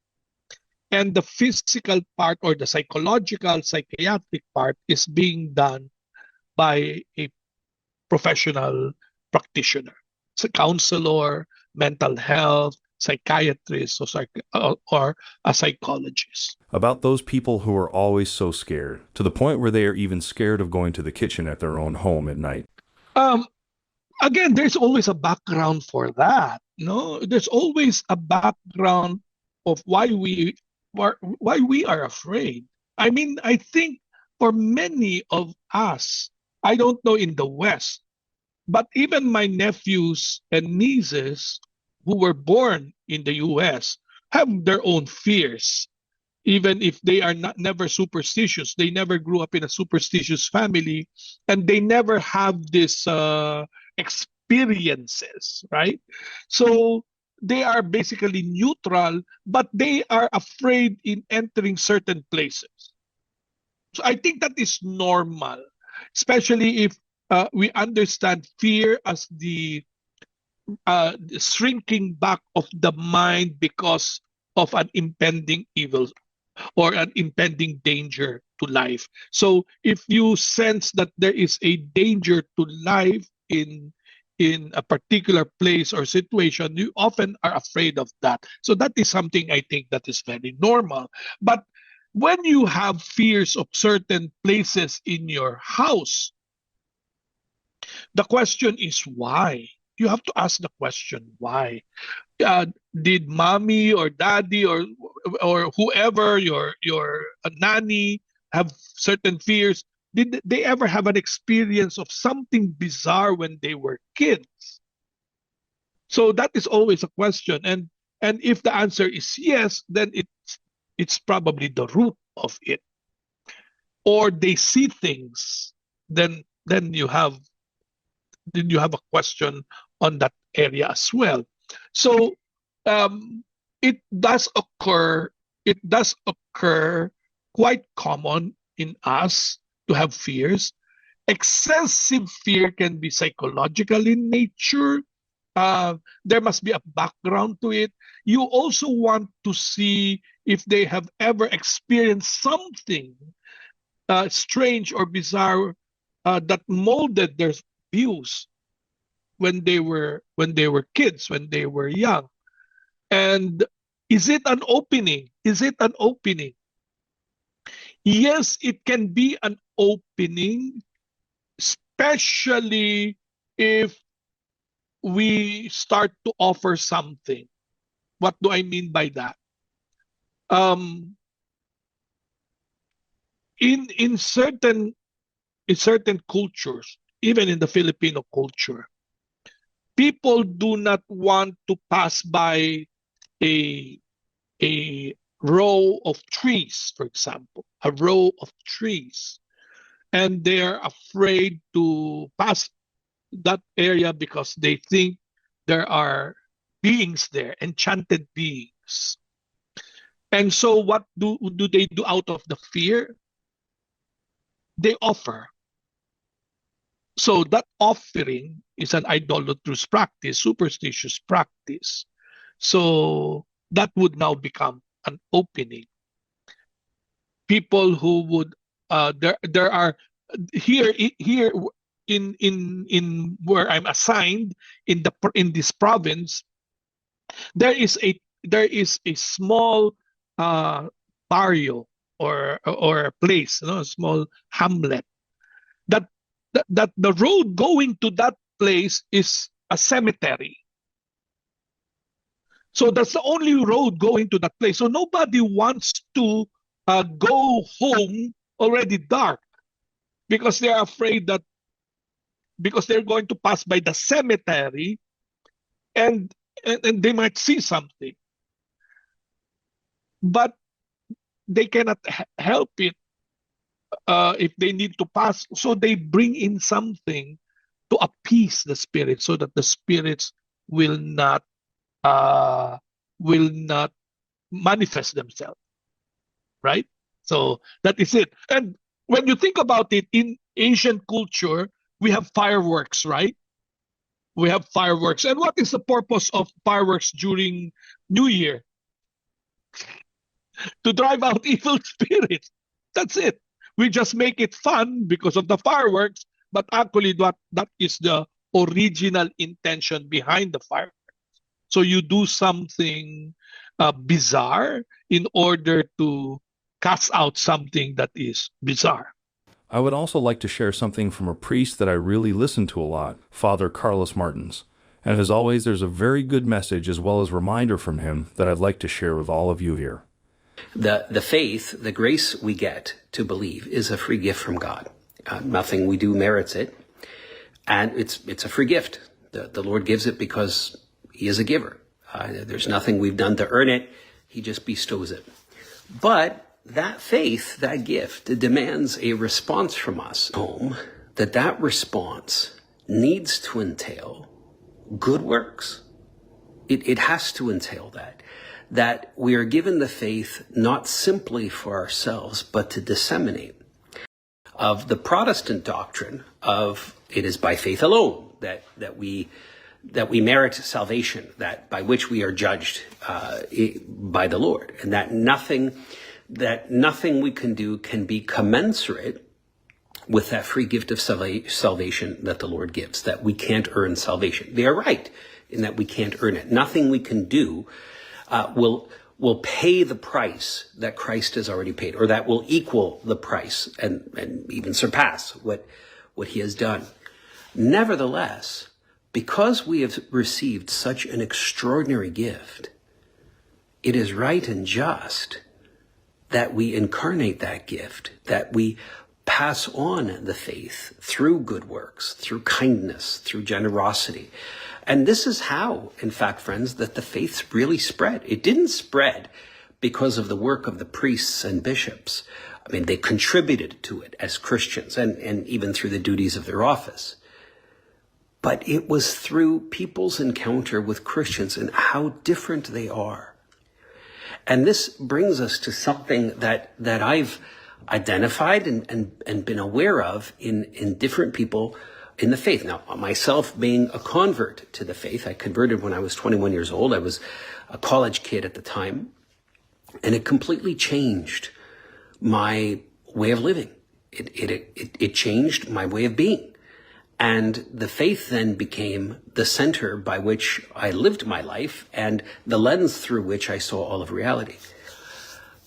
and the physical part or the psychological, psychiatric part is being done by a professional practitioner. It's a counselor, mental health, psychiatrist, or a psychologist. About those people who are always so scared, to the point where they are even scared of going to the kitchen at their own home at night. Again, there's always a background for that. No, there's always a background of why we are afraid. I mean, I think for many of us, I don't know in the West, but even my nephews and nieces who were born in the US have their own fears. Even if they are never superstitious, they never grew up in a superstitious family, and they never have this experiences, right? So they are basically neutral, but they are afraid in entering certain places. So I think that is normal, especially if we understand fear as the shrinking back of the mind because of an impending evil or an impending danger to life. So if you sense that there is a danger to life in a particular place or situation, you often are afraid of that. So that is something I think that is very normal. But when you have fears of certain places in your house, the question is why? You have to ask the question why. Did mommy or daddy or whoever, your nanny, have certain fears? Did they ever have an experience of something bizarre when they were kids? So that is always a question. And if the answer is yes, then it's probably the root of it. Or they see things, then you have a question on that area as well. So it does occur quite common in us to have fears. Excessive fear can be psychological in nature. There must be a background to it. You also want to see if they have ever experienced something strange or bizarre that molded their views when they were kids, when they were young. And is it an opening? Is it an opening? Yes, it can be an opening, especially if we start to offer something. What do I mean by that? In certain cultures, even in the Filipino culture, people do not want to pass by a row of trees, for example, a row of trees, and they're afraid to pass that area because they think there are beings there, enchanted beings. And so what do they do out of the fear? They offer. So that offering is an idolatrous practice, superstitious practice. So that would now become an opening. People who would there are here in where I'm assigned in this province, there is a small barrio or a place, a small hamlet that the road going to that place is a cemetery. So that's the only road going to that place. So nobody wants to go home already dark because they're afraid that because they're going to pass by the cemetery and they might see something. But they cannot help it if they need to pass. So they bring in something to appease the spirits so that the spirits will not manifest themselves, right? So that is it. And when you think about it, in Asian culture, we have fireworks, right? We have fireworks. And what is the purpose of fireworks during New Year? To drive out evil spirits. That's it. We just make it fun because of the fireworks, but actually that is the original intention behind the fireworks. So you do something bizarre in order to cast out something that is bizarre. I would also like to share something from a priest that I really listen to a lot, Father Carlos Martins. And as always, there's a very good message as well as reminder from him that I'd like to share with all of you here. The faith, the grace we get to believe is a free gift from God. Nothing we do merits it. And it's a free gift. The Lord gives it because he is a giver. There's nothing we've done to earn it. He just bestows it. But that faith, that gift, it demands a response from us. That response needs to entail good works. It has to entail that we are given the faith not simply for ourselves, but to disseminate. Of the Protestant doctrine of it is by faith alone that we merit salvation, that by which we are judged by the Lord, and that nothing we can do can be commensurate with that free gift of salvation that the Lord gives, that we can't earn salvation. They are right in that we can't earn it. Nothing we can do will pay the price that Christ has already paid, or that will equal the price and even surpass what he has done. Nevertheless, because we have received such an extraordinary gift, it is right and just that we incarnate that gift, that we pass on the faith through good works, through kindness, through generosity. And this is how, in fact, friends, that the faith really spread. It didn't spread because of the work of the priests and bishops. I mean, they contributed to it as Christians and even through the duties of their office. But it was through people's encounter with Christians and how different they are. And this brings us to something that I've identified and been aware of in different people in the faith. Now, myself being a convert to the faith, I converted when I was 21 years old. I was a college kid at the time, and it completely changed my way of living. It changed my way of being. And the faith then became the center by which I lived my life and the lens through which I saw all of reality.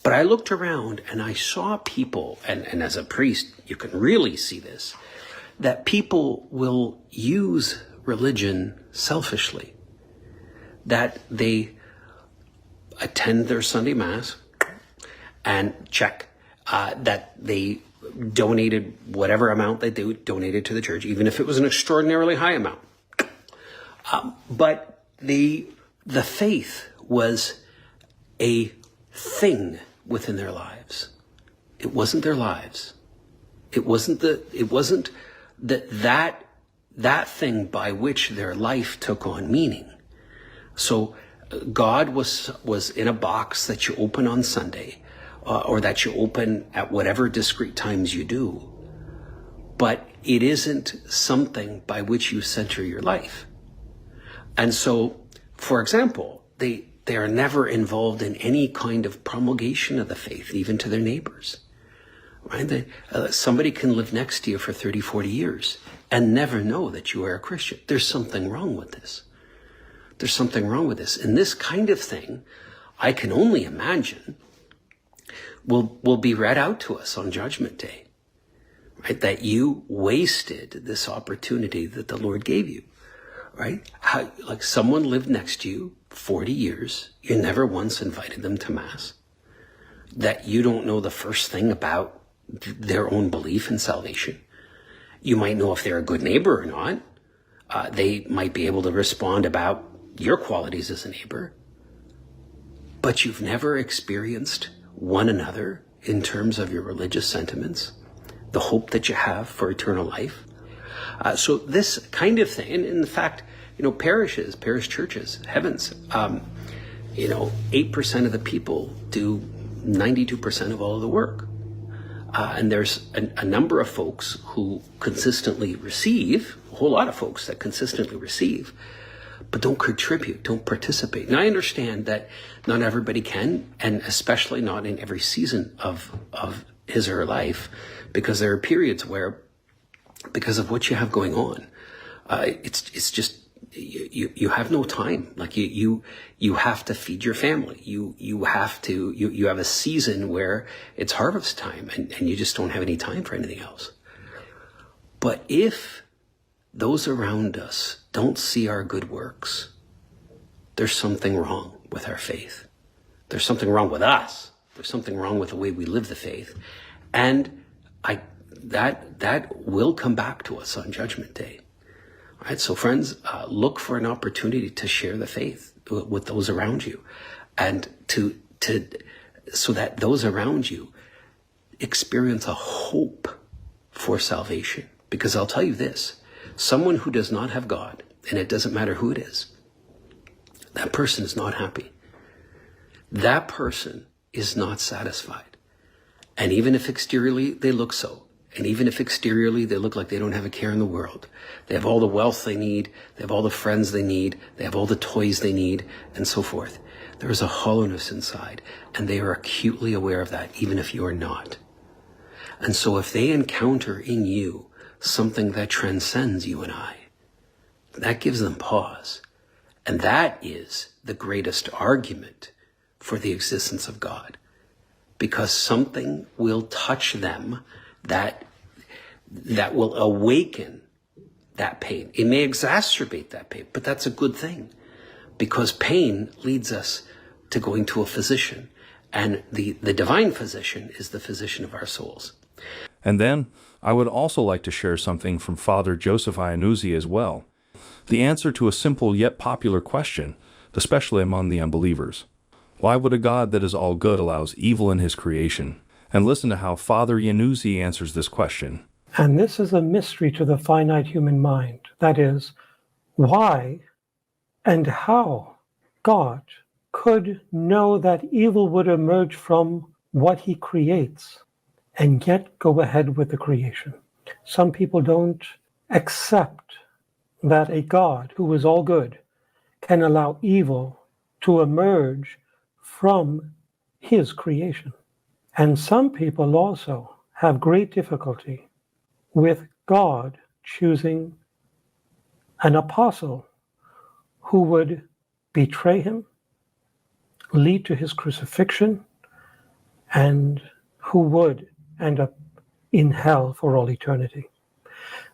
But I looked around and I saw people, and as a priest, you can really see this, that people will use religion selfishly, that they attend their Sunday Mass and check that they donated whatever amount that they donated to the church, even if it was an extraordinarily high amount. But the faith was a thing within their lives. It wasn't their lives. It wasn't that thing by which their life took on meaning. So God was in a box that you open on Sunday, or that you open at whatever discrete times you do. But it isn't something by which you center your life. And so, for example, they are never involved in any kind of promulgation of the faith, even to their neighbors. Right? Somebody can live next to you for 30, 40 years and never know that you are a Christian. There's something wrong with this. There's something wrong with this. And this kind of thing, I can only imagine, will be read out to us on Judgment Day, right? That you wasted this opportunity that the Lord gave you, right? How, like someone lived next to you 40 years, you never once invited them to Mass, that you don't know the first thing about their own belief in salvation. You might know if they're a good neighbor or not. They might be able to respond about your qualities as a neighbor, but you've never experienced one another in terms of your religious sentiments, the hope that you have for eternal life. So this kind of thing, and in fact, parish churches, heavens, 8% of the people do 92% of all of the work. And there's a number of folks who consistently receive, a whole lot of folks that consistently receive, but don't contribute, don't participate. And I understand that not everybody can, and especially not in every season of his or her life, because there are periods where, because of what you have going on, it's just, you have no time. Like you have to feed your family. You have a season where it's harvest time and you just don't have any time for anything else. But if those around us don't see our good works, there's something wrong with our faith. There's something wrong with us. There's something wrong with the way we live the faith. And that will come back to us on Judgment Day. All right, so friends, look for an opportunity to share the faith with those around you, and so that those around you experience a hope for salvation. Because I'll tell you this, someone who does not have God, and it doesn't matter who it is, that person is not happy. That person is not satisfied. And even if exteriorly they look so, and even if exteriorly they look like they don't have a care in the world, they have all the wealth they need, they have all the friends they need, they have all the toys they need, and so forth, there is a hollowness inside, and they are acutely aware of that, even if you are not. And so if they encounter in you something that transcends you and I, that gives them pause. And that is the greatest argument for the existence of God, because something will touch them that will awaken that pain. It may exacerbate that pain, but that's a good thing, because pain leads us to going to a physician, and the divine physician is the physician of our souls. And then I would also like to share something from Father Joseph Iannuzzi as well. The answer to a simple yet popular question, especially among the unbelievers. Why would a God that is all good allows evil in his creation? And listen to how Father Iannuzzi answers this question. And this is a mystery to the finite human mind. That is, why and how God could know that evil would emerge from what he creates and yet go ahead with the creation. Some people don't accept that a God who is all good can allow evil to emerge from his creation. And some people also have great difficulty with God choosing an apostle who would betray him, lead to his crucifixion, and who would end up in hell for all eternity.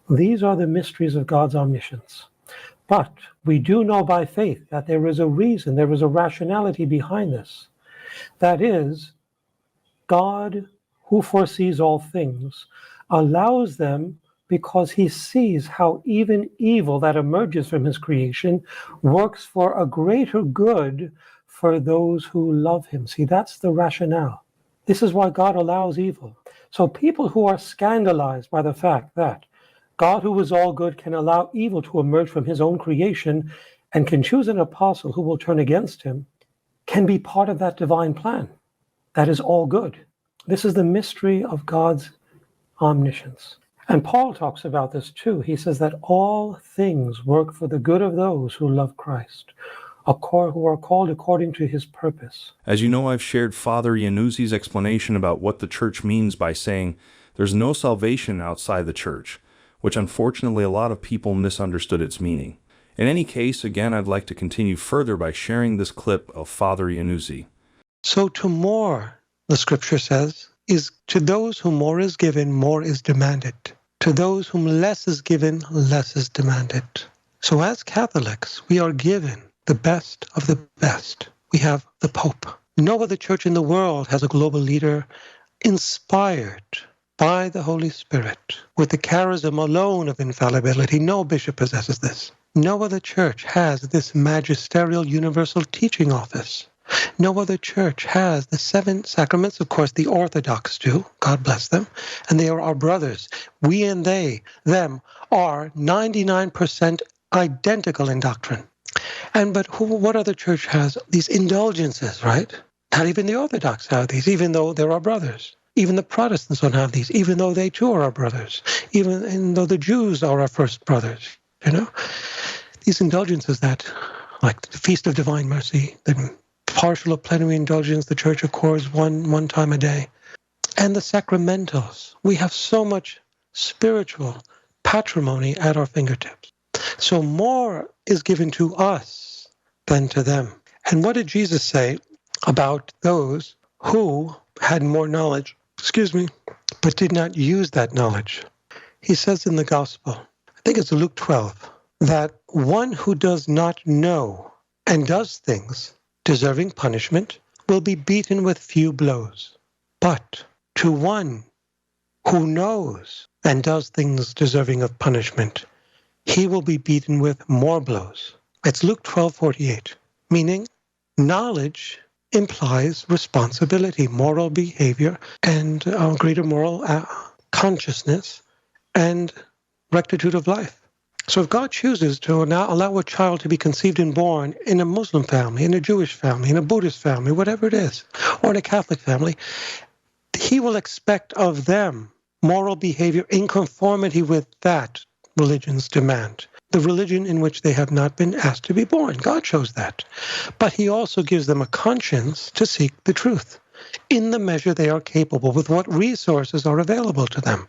These are the mysteries of God's omniscience. But we do know by faith that there is a reason, there is a rationality behind this. That is, God, who foresees all things, allows them because he sees how even evil that emerges from his creation works for a greater good for those who love him. See, that's the rationale. This is why God allows evil. So people who are scandalized by the fact that God, who is all good, can allow evil to emerge from his own creation and can choose an apostle who will turn against him, can be part of that divine plan that is all good. This is the mystery of God's omniscience. And Paul talks about this too. He says that all things work for the good of those who love Christ, who are called according to his purpose. As you know, I've shared Father Iannuzzi's explanation about what the church means by saying there's no salvation outside the church, which unfortunately a lot of people misunderstood its meaning. In any case, again, I'd like to continue further by sharing this clip of Father Iannuzzi. So to more, the scripture says, is to those whom more is given, more is demanded. To those whom less is given, less is demanded. So as Catholics, we are given the best of the best. We have the Pope. No other church in the world has a global leader inspired by the Holy Spirit with the charism alone of infallibility. No bishop possesses this. No other church has this magisterial universal teaching office. No other church has the 7 sacraments. Of course, the Orthodox do. God bless them. And they are our brothers. We and they, them, are 99% identical in doctrine. But what other church has these indulgences, right? Not even the Orthodox have these, even though they're our brothers. Even the Protestants don't have these, even though they too are our brothers, even though the Jews are our first brothers, you know? These indulgences that, like the Feast of Divine Mercy, the partial or plenary indulgence the Church accords one time a day, and the sacramentals. We have so much spiritual patrimony at our fingertips. So more is given to us than to them. And what did Jesus say about those who had more knowledge, but did not use that knowledge? He says in the Gospel, I think it's Luke 12, that one who does not know and does things deserving punishment will be beaten with few blows. But to one who knows and does things deserving of punishment, he will be beaten with more blows. It's Luke 12:48, meaning knowledge implies responsibility, moral behavior, and greater moral consciousness and rectitude of life. So if God chooses to now allow a child to be conceived and born in a Muslim family, in a Jewish family, in a Buddhist family, whatever it is, or in a Catholic family, he will expect of them moral behavior in conformity with that religion's demand, the religion in which they have not been asked to be born. God chose that. But he also gives them a conscience to seek the truth in the measure they are capable, with what resources are available to them.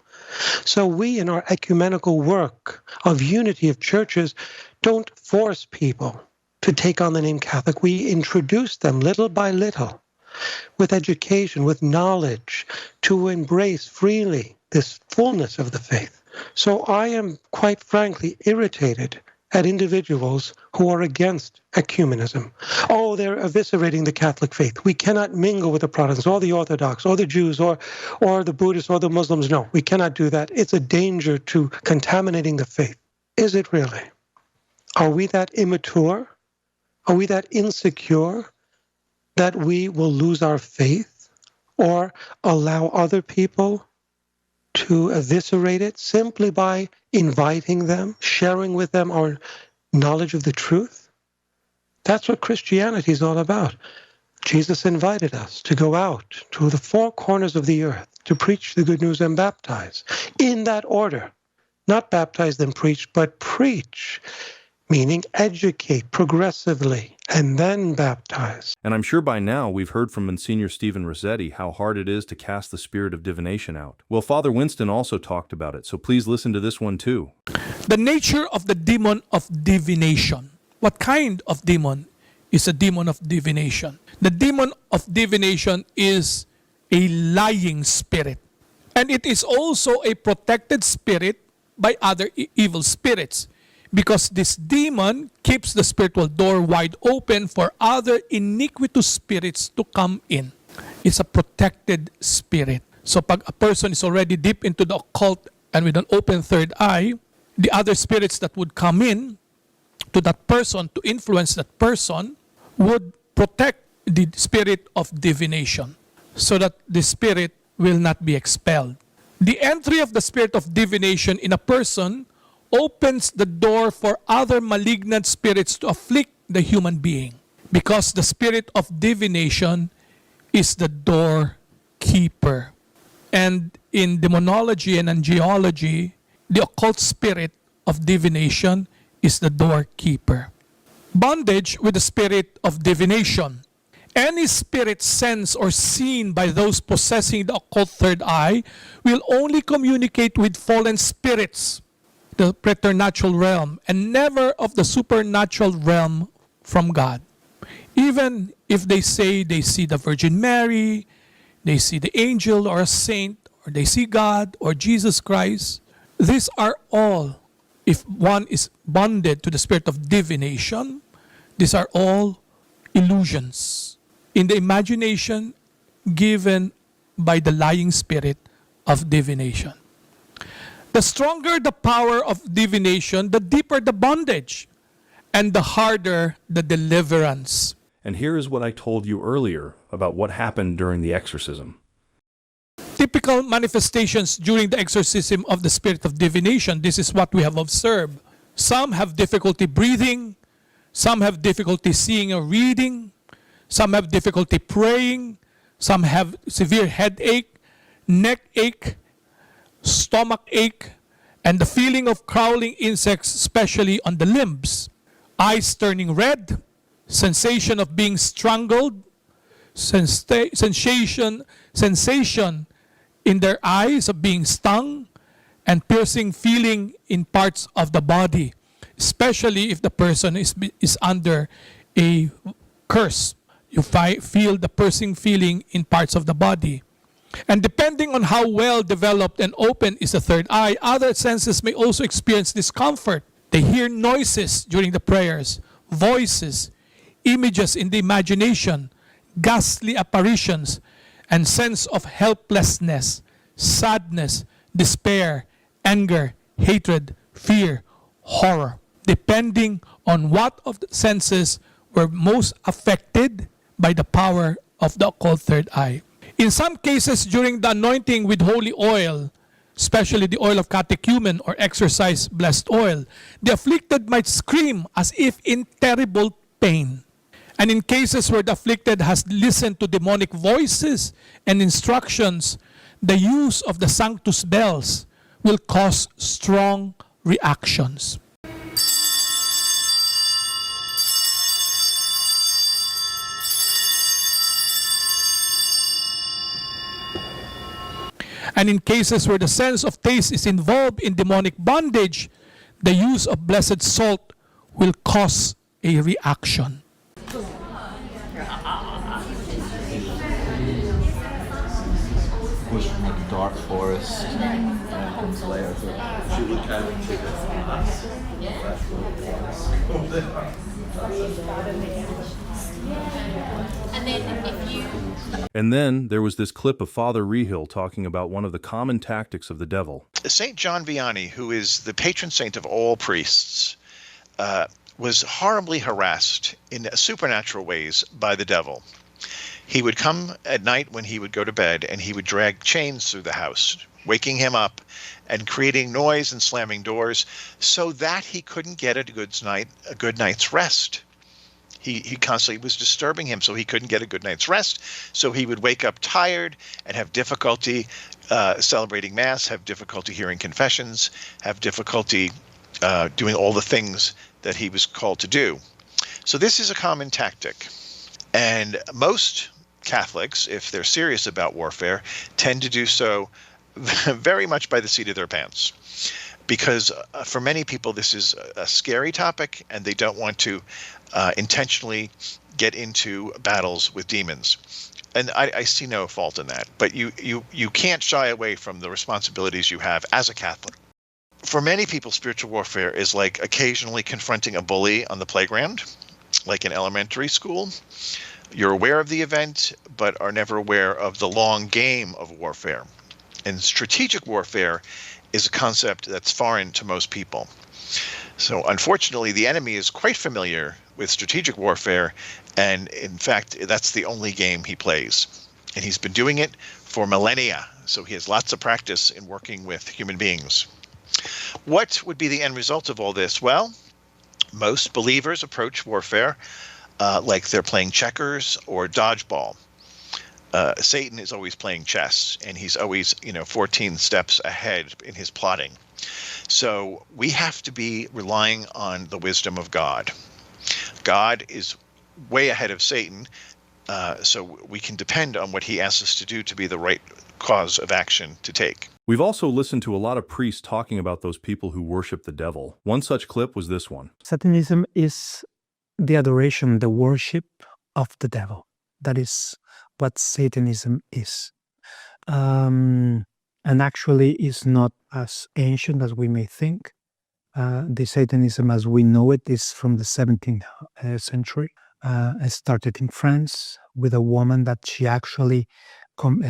So we, in our ecumenical work of unity of churches, don't force people to take on the name Catholic. We introduce them little by little, with education, with knowledge, to embrace freely this fullness of the faith. So I am, quite frankly, irritated at individuals who are against ecumenism. Oh, they're eviscerating the Catholic faith. We cannot mingle with the Protestants or the Orthodox or the Jews or the Buddhists or the Muslims. No, we cannot do that. It's a danger to contaminating the faith. Is it really? Are we that immature? Are we that insecure that we will lose our faith or allow other people to eviscerate it simply by inviting them, sharing with them our knowledge of the truth? That's what Christianity is all about. Jesus invited us to go out to the four corners of the earth to preach the good news and baptize. In that order. Not baptize then preach, but preach, meaning educate progressively and then baptize. And I'm sure by now we've heard from Msgr Stephen Rossetti how hard it is to cast the spirit of divination out. Well, Father Winston also talked about it, so please listen to this one too. The nature of the demon of divination. What kind of demon is a demon of divination? The demon of divination is a lying spirit. And it is also a protected spirit by other evil spirits, because this demon keeps the spiritual door wide open for other iniquitous spirits to come in. It's a protected spirit. So pag a person is already deep into the occult and with an open third eye, the other spirits that would come in to that person to influence that person would protect the spirit of divination so that the spirit will not be expelled. The entry of the spirit of divination in a person opens the door for other malignant spirits to afflict the human being, because the spirit of divination is the doorkeeper. And in demonology and angelology, the occult spirit of divination is the doorkeeper. Bondage with the spirit of divination. Any spirit sensed or seen by those possessing the occult third eye will only communicate with fallen spirits, the preternatural realm, and never of the supernatural realm from God. Even if they say they see the Virgin Mary, they see the angel or a saint, or they see God or Jesus Christ, these are all, if one is bonded to the spirit of divination, these are all illusions in the imagination given by the lying spirit of divination. The stronger the power of divination, the deeper the bondage, and the harder the deliverance. And here is what I told you earlier about what happened during the exorcism. Typical manifestations during the exorcism of the spirit of divination. This is what we have observed. Some have difficulty breathing. Some have difficulty seeing or reading. Some have difficulty praying. Some have severe headache, neck ache, stomach ache, and the feeling of crawling insects, especially on the limbs, eyes turning red, sensation of being strangled, sensation in their eyes of being stung, and piercing feeling in parts of the body, especially if the person is under a curse. You feel the piercing feeling in parts of the body. And depending on how well developed and open is the third eye, other senses may also experience discomfort. They hear noises during the prayers, voices, images in the imagination, ghastly apparitions, and sense of helplessness, sadness, despair, anger, hatred, fear, horror, depending on what of the senses were most affected by the power of the occult third eye. In some cases, during the anointing with holy oil, especially the oil of catechumen or exorcise blessed oil, the afflicted might scream as if in terrible pain. And in cases where the afflicted has listened to demonic voices and instructions, the use of the Sanctus bells will cause strong reactions. And in cases where the sense of taste is involved in demonic bondage, the use of blessed salt will cause a reaction. Goes from like a dark forest and comes later to she would kind of take And then there was this clip of Father Reehil talking about one of the common tactics of the devil. Saint John Vianney, who is the patron saint of all priests, was horribly harassed in supernatural ways by the devil. He would come at night when he would go to bed, and he would drag chains through the house, waking him up and creating noise and slamming doors so that he couldn't get a good night's rest. He constantly was disturbing him, so he couldn't get a good night's rest. So he would wake up tired and have difficulty celebrating Mass, have difficulty hearing confessions, have difficulty doing all the things that he was called to do. So this is a common tactic. And most Catholics, if they're serious about warfare, tend to do so very much by the seat of their pants. Because for many people, this is a scary topic, and they don't want to intentionally get into battles with demons. And I see no fault in that. But you can't shy away from the responsibilities you have as a Catholic. For many people, spiritual warfare is like occasionally confronting a bully on the playground, like in elementary school. You're aware of the event, but are never aware of the long game of warfare. And strategic warfare is a concept that's foreign to most people. So unfortunately, the enemy is quite familiar with strategic warfare, and in fact, that's the only game he plays. And he's been doing it for millennia, so he has lots of practice in working with human beings. What would be the end result of all this? Well, most believers approach warfare like they're playing checkers or dodgeball. Satan is always playing chess, and he's always, 14 steps ahead in his plotting. So we have to be relying on the wisdom of God. God is way ahead of Satan, so we can depend on what he asks us to do to be the right cause of action to take. We've also listened to a lot of priests talking about those people who worship the devil. One such clip was this one. Satanism is the adoration, the worship of the devil. That is what Satanism is. And actually is not as ancient as we may think. The Satanism as we know it is from the 17th century. It started in France with a woman that she actually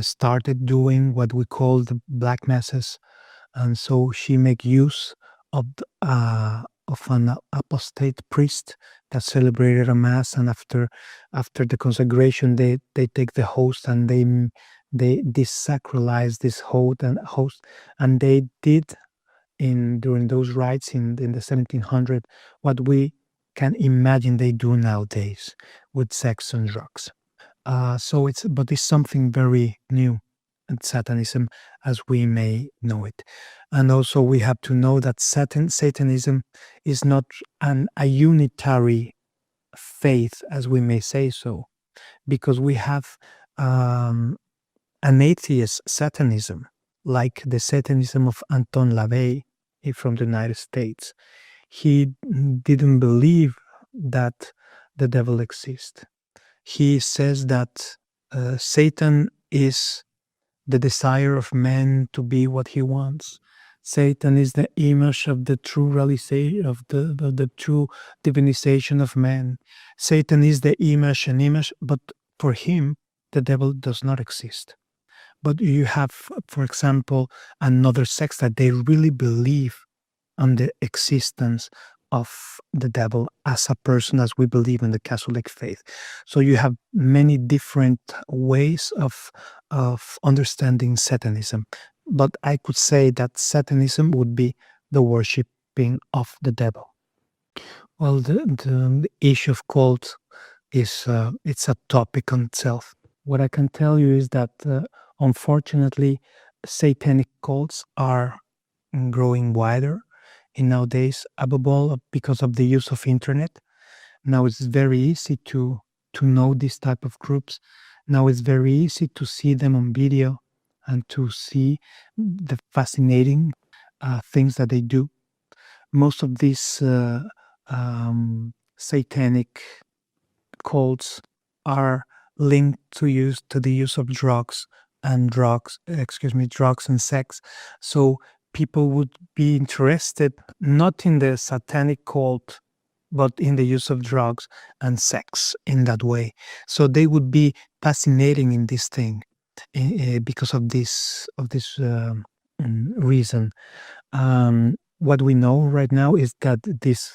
started doing what we call the black masses. And so she make use of an apostate priest that celebrated a mass, and after the consecration, they take the host and they desacralize this host, and they did during those rites in the 1700s what we can imagine they do nowadays with sex and drugs. But it's something very new. Satanism as we may know it. And also we have to know that Satanism is not a unitary faith, as we may say so, because we have an atheist Satanism, like the Satanism of Anton LaVey from the United States. He didn't believe that the devil exists. He says that Satan is the desire of man to be what he wants. Satan is the image of the true realization of the true divinization of man. Satan is the image, but for him, the devil does not exist. But you have, for example, another sects that they really believe on the existence of the devil as a person, as we believe in the Catholic faith. So you have many different ways of understanding Satanism. But I could say that Satanism would be the worshipping of the devil. Well, the issue of cult is it's a topic on itself. What I can tell you is that unfortunately, satanic cults are growing wider in nowadays, above all because of the use of internet. Now it's very easy to know these type of groups. Now it's very easy to see them on video and to see the fascinating things that they do. Most of these satanic cults are linked to the use of drugs and sex. So people would be interested not in the satanic cult, but in the use of drugs and sex in that way. So they would be fascinating in this thing because of this reason. What we know right now is that these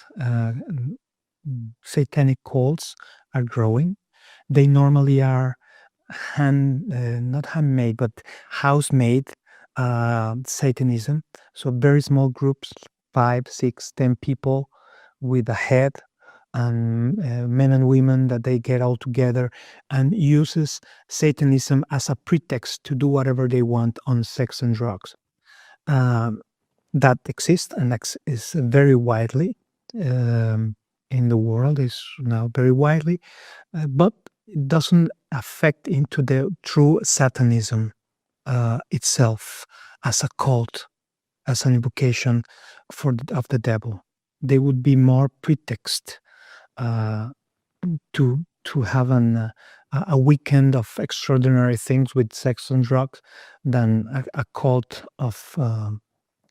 satanic cults are growing. They normally are not handmade, but house-made Satanism. So very small groups, 5, 6, 10 people with a head, and men and women that they get all together and uses Satanism as a pretext to do whatever they want on sex and drugs. That exists and is very widely in the world, is now very widely, but it doesn't affect into the true Satanism itself as a cult, as an invocation of the devil. They would be more pretext to have a weekend of extraordinary things with sex and drugs than a cult of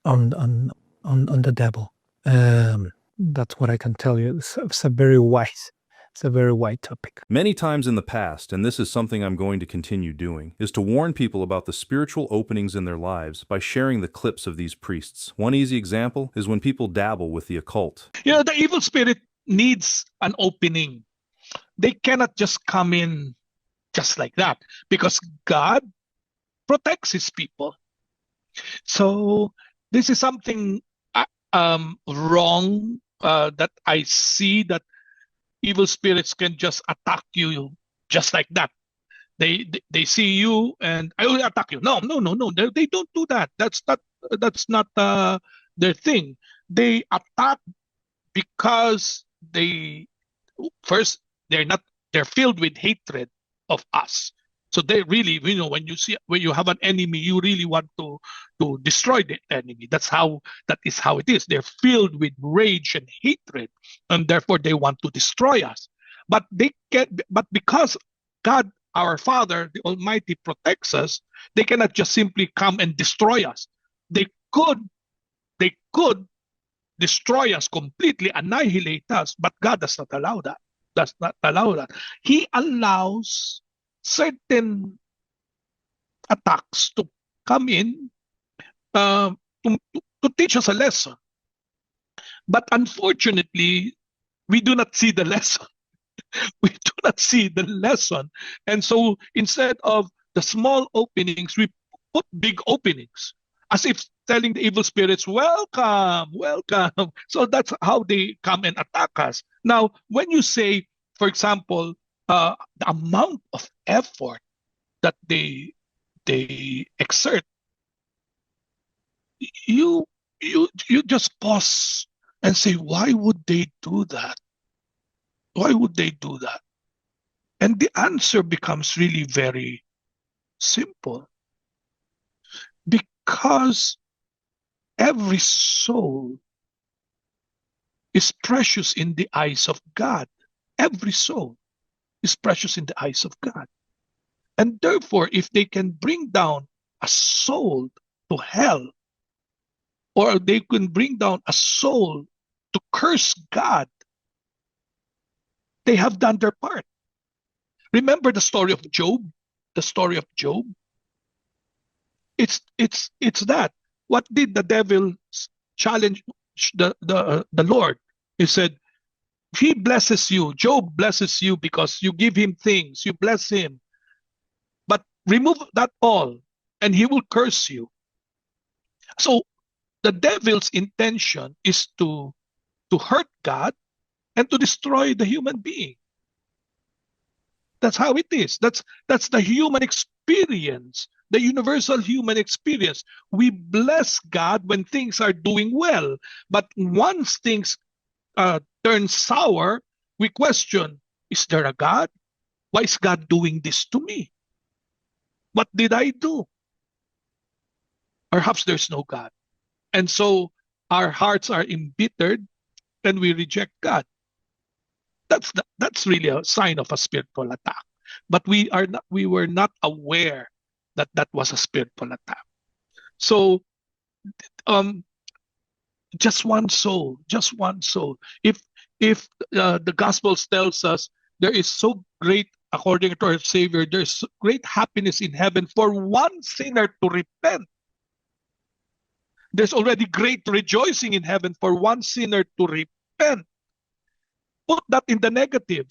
on the devil. That's what I can tell you. It's a very wide topic. Many times in the past, and this is something I'm going to continue doing, is to warn people about the spiritual openings in their lives by sharing the clips of these priests. One easy example is when people dabble with the occult. The evil spirit needs an opening. They cannot just come in just like that, because God protects his people. So this is something wrong that I see, that evil spirits can just attack you just like that. They see you and I will attack you. No. They don't do that. That's not their thing. They attack because they're filled with hatred of us. So they really, when you have an enemy, you really want to destroy the enemy. That is how it is. They're filled with rage and hatred, and therefore they want to destroy us. But because God, our Father, the Almighty, protects us, they cannot just simply come and destroy us. They could destroy us completely, annihilate us, but God does not allow that. He allows certain attacks to come in to teach us a lesson. But unfortunately, we do not see the lesson. We do not see the lesson. And so instead of the small openings, we put big openings, as if telling the evil spirits, welcome. So that's how they come and attack us. Now, when you say, for example, the amount of effort that they they exert, you just pause and say, why would they do that? Why would they do that? And the answer becomes really very simple. Because every soul is precious in the eyes of God. Every soul is precious in the eyes of God. And therefore, if they can bring down a soul to hell, or they can bring down a soul to curse God, they have done their part. Remember the story of Job? The story of Job? It's that. What did the devil challenge the Lord? He said, he blesses you. Job blesses you because you give him things. You bless him. But remove that all, and he will curse you. So the devil's intention is to hurt God and to destroy the human being. That's how it is. That's the human experience, the universal human experience. We bless God when things are doing well, but once things turn sour, we question, is there a God? Why is God doing this to me? What did I do? Perhaps there's no God. And so our hearts are embittered and we reject God. That's really a sign of a spiritual attack. But we were not aware that was a spiritual attack. So just one soul. If the Gospels tells us there is so great, according to our Savior, there's great happiness in heaven for one sinner to repent. There's already great rejoicing in heaven for one sinner to repent. Put that in the negative.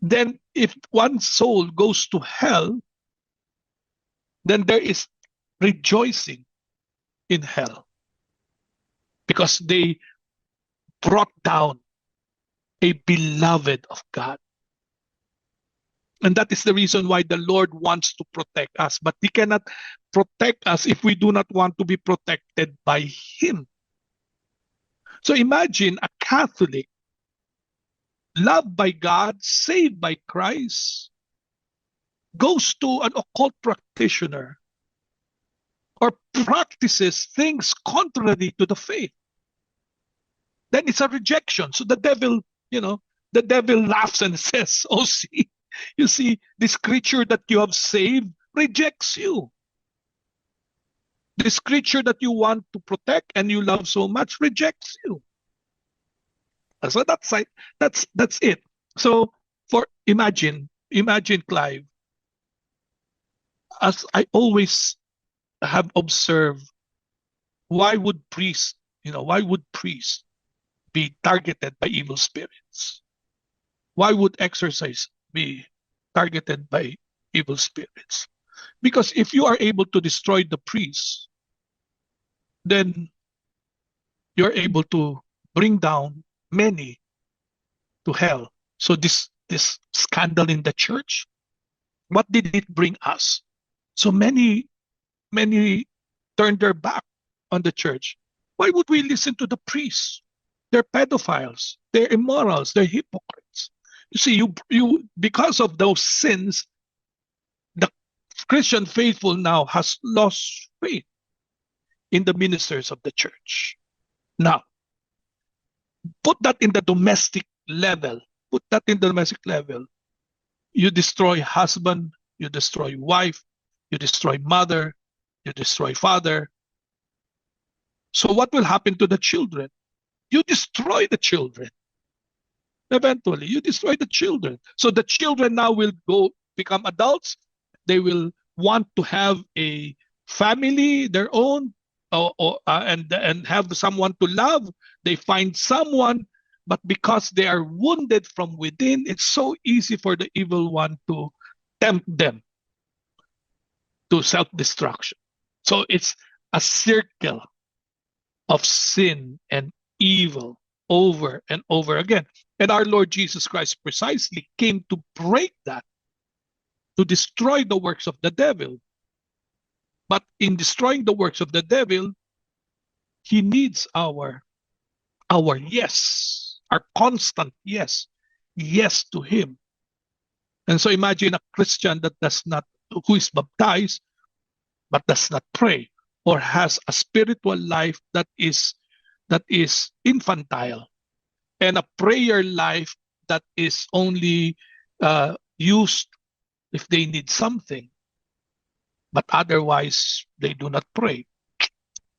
Then if one soul goes to hell, then there is rejoicing in hell because they brought down a beloved of God. And that is the reason why the Lord wants to protect us. But He cannot protect us if we do not want to be protected by Him. So imagine a Catholic, loved by God, saved by Christ, goes to an occult practitioner or practices things contrary to the faith. Then it's a rejection. So the devil, the devil laughs and says, oh, see, you see, this creature that you have saved rejects you. This creature that you want to protect and you love so much rejects you. So that's it. So imagine, Clive, as I always have observed, why would priests be targeted by evil spirits? Why would exorcists be targeted by evil spirits? Because if you are able to destroy the priest, then you're able to bring down many to hell. So this scandal in the church, what did it bring us? So many turned their back on the church. Why would we listen to the priests? They're pedophiles, they're immorals, they're hypocrites. You see, you because of those sins, the Christian faithful now has lost faith in the ministers of the church. Now, put that in the domestic level. You destroy husband, you destroy wife, you destroy mother, you destroy father. So what will happen to the children? You destroy the children. Eventually, you destroy the children. So the children now will become adults. They will want to have a family, their own, and have someone to love. They find someone, but because they are wounded from within, it's so easy for the evil one to tempt them to self-destruction. So it's a circle of sin and evil over and over again. And our Lord Jesus Christ precisely came to break that, to destroy the works of the devil. But in destroying the works of the devil, he needs our yes, our constant yes to him. And so imagine a Christian that who is baptized, but does not pray, or has a spiritual life that is infantile, and a prayer life that is only used if they need something, but otherwise they do not pray.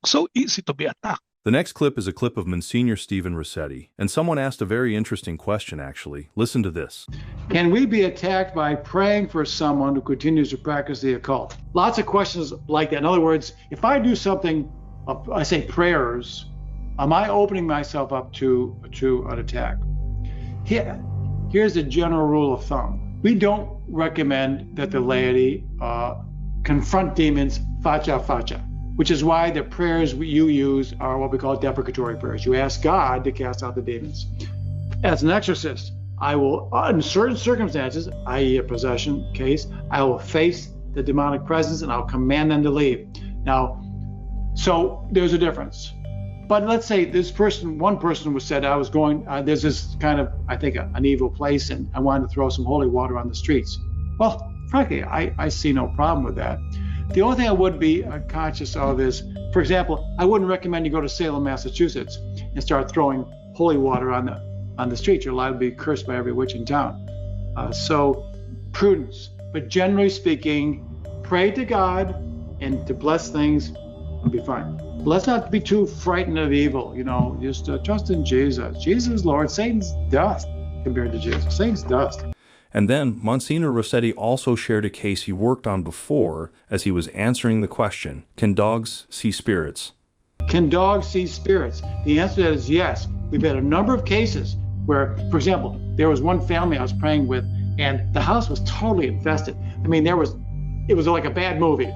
So easy to be attacked. The next clip is a clip of Msgr Stephen Rossetti, and someone asked a very interesting question, actually. Listen to this. Can we be attacked by praying for someone who continues to practice the occult? Lots of questions like that. In other words, if I do something, I say prayers, am I opening myself up to an attack? Here's a general rule of thumb. We don't recommend that the laity confront demons facia facia, which is why the prayers you use are what we call deprecatory prayers. You ask God to cast out the demons. As an exorcist, I will, in certain circumstances, i.e. a possession case, I will face the demonic presence and I'll command them to leave. Now, so there's a difference. But let's say one person was said, I was going, there's this kind of, I think, an evil place, and I wanted to throw some holy water on the streets. Well, frankly, I see no problem with that. The only thing I would be conscious of is, for example, I wouldn't recommend you go to Salem, Massachusetts and start throwing holy water on the street. You're allowed to be cursed by every witch in town. So prudence, but generally speaking, pray to God and to bless things, will be fine. But let's not be too frightened of evil, just trust in Jesus. Jesus is Lord, Satan's dust compared to Jesus. Satan's dust. And then, Monsignor Rossetti also shared a case he worked on before as he was answering the question, can dogs see spirits? Can dogs see spirits? The answer to that is yes. We've had a number of cases where, for example, there was one family I was praying with, and the house was totally infested. I mean, it was like a bad movie.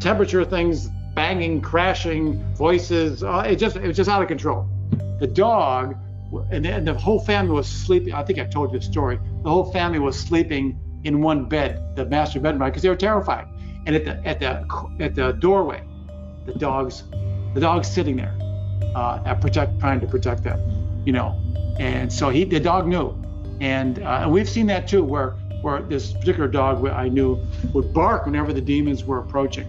Temperature things, banging, crashing, voices, it was just out of control. The dog, and the whole family was sleeping. I think I told you the story. The whole family was sleeping in one bed, the master bedroom, because they were terrified. And at the doorway, the dog's sitting there, trying to protect them, And so the dog knew, and we've seen that too, where this particular dog I knew would bark whenever the demons were approaching.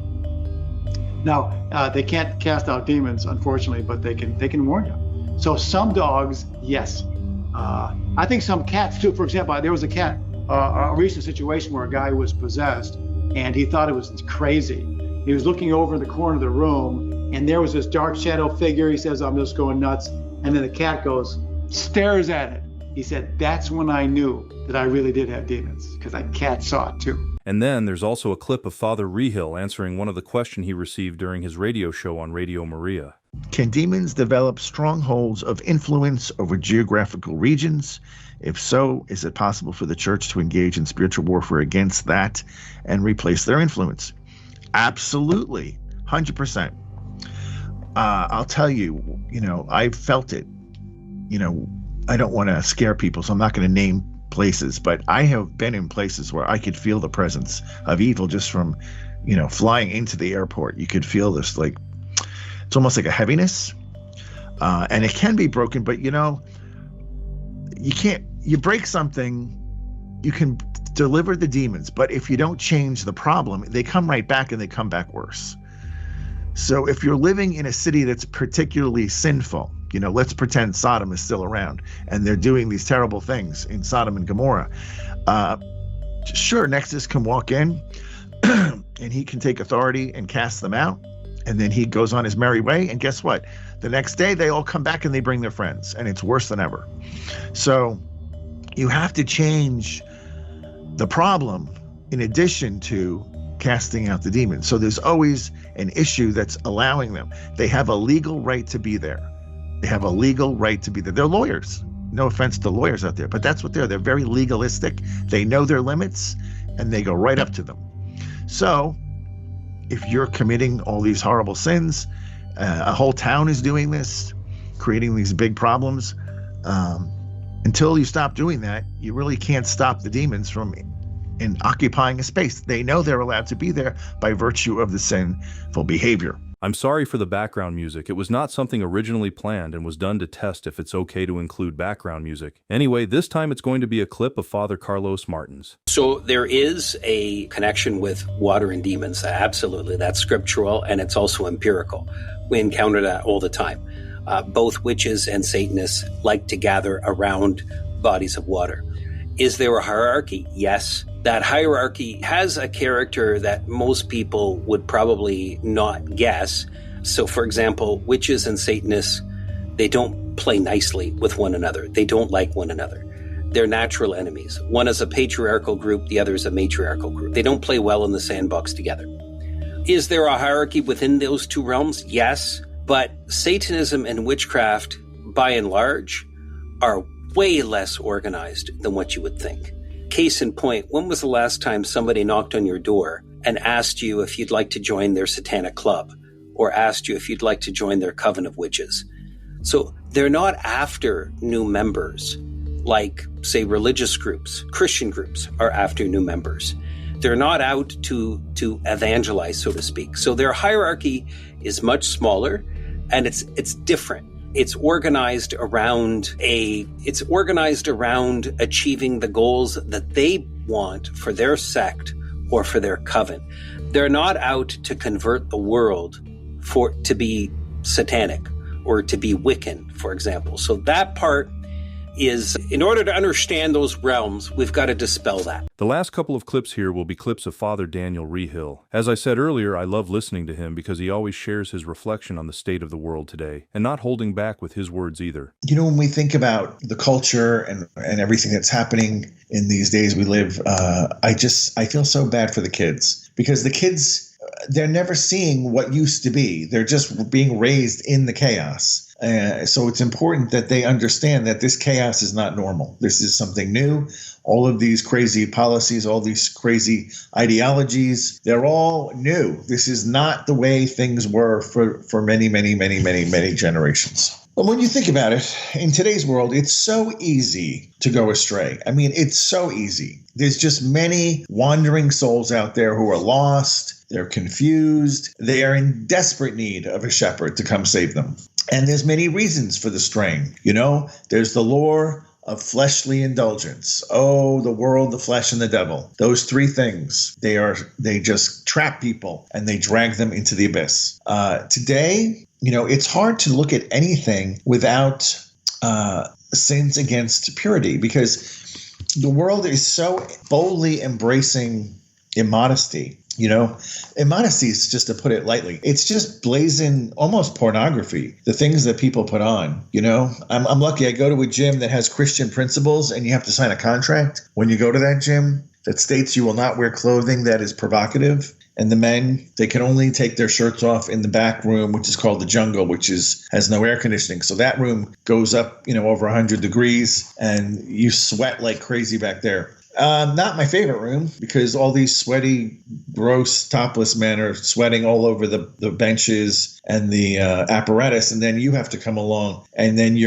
Now they can't cast out demons, unfortunately, but they can warn you. So some dogs, yes. I think some cats too. For example, there was a cat, a recent situation where a guy was possessed and he thought it was crazy. He was looking over in the corner of the room and there was this dark shadow figure. He says, I'm just going nuts. And then the cat stares at it. He said, that's when I knew that I really did have demons, because that cat saw it too. And then there's also a clip of Father Reehil answering one of the questions he received during his radio show on Radio Maria. Can demons develop strongholds of influence over geographical regions? If so, is it possible for the church to engage in spiritual warfare against that and replace their influence? Absolutely, 100%. I'll tell you, I've felt it. I don't want to scare people, so I'm not going to name places, but I have been in places where I could feel the presence of evil just from, flying into the airport. You could feel this, it's almost like a heaviness, and it can be broken, but you break something, you can deliver the demons, but if you don't change the problem, they come right back and they come back worse. So if you're living in a city that's particularly sinful, let's pretend Sodom is still around and they're doing these terrible things in Sodom and Gomorrah. Sure, Nexus can walk in and he can take authority and cast them out. And then he goes on his merry way. And guess what? The next day they all come back and they bring their friends, and it's worse than ever. So you have to change the problem in addition to casting out the demons. So there's always an issue that's allowing them. They have a legal right to be there. They have a legal right to be there. They're lawyers. No offense to lawyers out there, but that's what they're. They're very legalistic. They know their limits and they go right up to them. So if you're committing all these horrible sins, a whole town is doing this, creating these big problems. Until you stop doing that, you really can't stop the demons from in occupying a space. They know they're allowed to be there by virtue of the sinful behavior. I'm sorry for the background music. It was not something originally planned and was done to test if it's okay to include background music. Anyway, this time it's going to be a clip of Father Carlos Martins. So there is a connection with water and demons. Absolutely. That's scriptural, and it's also empirical. We encounter that all the time. Both witches and Satanists like to gather around bodies of water. Is there a hierarchy? Yes. That hierarchy has a character that most people would probably not guess. So, for example, witches and Satanists, they don't play nicely with one another. They don't like one another. They're natural enemies. One is a patriarchal group, the other is a matriarchal group. They don't play well in the sandbox together. Is there a hierarchy within those two realms? Yes. But Satanism and witchcraft, by and large, are way less organized than what you would think. Case in point, when was the last time somebody knocked on your door and asked you if you'd like to join their satanic club, or asked you if you'd like to join their coven of witches? So they're not after new members like, say, religious groups, Christian groups are after new members. They're not out to evangelize, so to speak. So their hierarchy is much smaller, and it's different. It's organized around achieving the goals that they want for their sect or for their coven. They're not out to convert the world to be satanic or to be Wiccan, for example. So that part is, in order to understand those realms, we've got to dispel that. The last couple of clips here will be clips of Father Daniel Reehil. As I said earlier, I love listening to him because he always shares his reflection on the state of the world today, and not holding back with his words either. You know, when we think about the culture and everything that's happening in these days we live, I feel so bad for the kids, because the kids, they're never seeing what used to be. They're just being raised in the chaos. So it's important that they understand that this chaos is not normal. This is something new. All of these crazy policies, all these crazy ideologies, they're all new. This is not the way things were for many, many, many, many, many generations. But when you think about it, in today's world, it's so easy to go astray. I mean, it's so easy. There's just many wandering souls out there who are lost. They're confused. They are in desperate need of a shepherd to come save them. And there's many reasons for the straying. You know, there's the lure of fleshly indulgence. Oh, the world, the flesh, and the devil. Those three things, they just trap people and they drag them into the abyss. Today, you know, it's hard to look at anything without sins against purity, because the world is so boldly embracing immodesty. You know, immodesty is, just to put it lightly, it's just blazing almost pornography, the things that people put on. You know, I'm lucky. I go to a gym that has Christian principles, and you have to sign a contract when you go to that gym that states you will not wear clothing that is provocative. And the men, they can only take their shirts off in the back room, which is called the jungle, which has no air conditioning. So that room goes up, you know, over 100 degrees, and you sweat like crazy back there. Not my favorite room, because all these sweaty, gross, topless men are sweating all over the benches and the apparatus. And then you have to come along, and then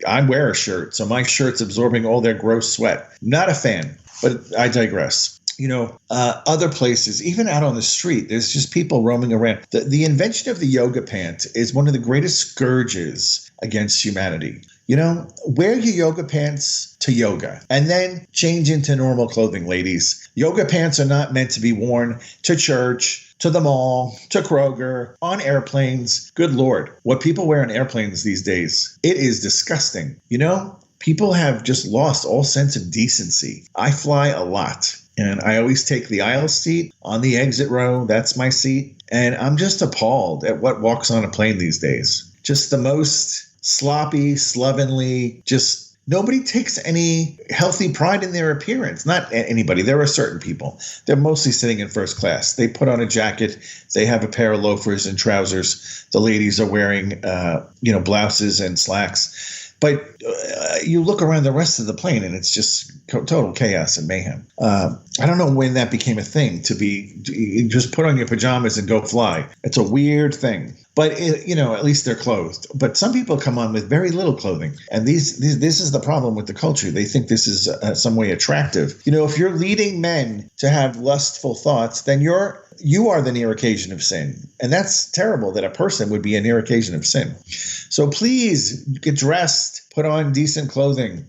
I wear a shirt. So my shirt's absorbing all their gross sweat. Not a fan, but I digress. You know, other places, even out on the street, there's just people roaming around. The invention of the yoga pant is one of the greatest scourges against humanity. You know, wear your yoga pants to yoga and then change into normal clothing, ladies. Yoga pants are not meant to be worn to church, to the mall, to Kroger, on airplanes. Good Lord, what people wear on airplanes these days, it is disgusting. You know, people have just lost all sense of decency. I fly a lot, and I always take the aisle seat on the exit row. That's my seat. And I'm just appalled at what walks on a plane these days. Just the most sloppy, slovenly, just nobody takes any healthy pride in their appearance. Not anybody. There are certain people. They're mostly sitting in first class. They put on a jacket. They have a pair of loafers and trousers. The ladies are wearing, blouses and slacks. But you look around the rest of the plane, and it's just total chaos and mayhem. I don't know when that became a thing, to just put on your pajamas and go fly. It's a weird thing. But at least they're clothed. But some people come on with very little clothing, and this is the problem with the culture. They think this is some way attractive. If you're leading men to have lustful thoughts, then you are the near occasion of sin, and that's terrible. That a person would be a near occasion of sin. So please get dressed, put on decent clothing.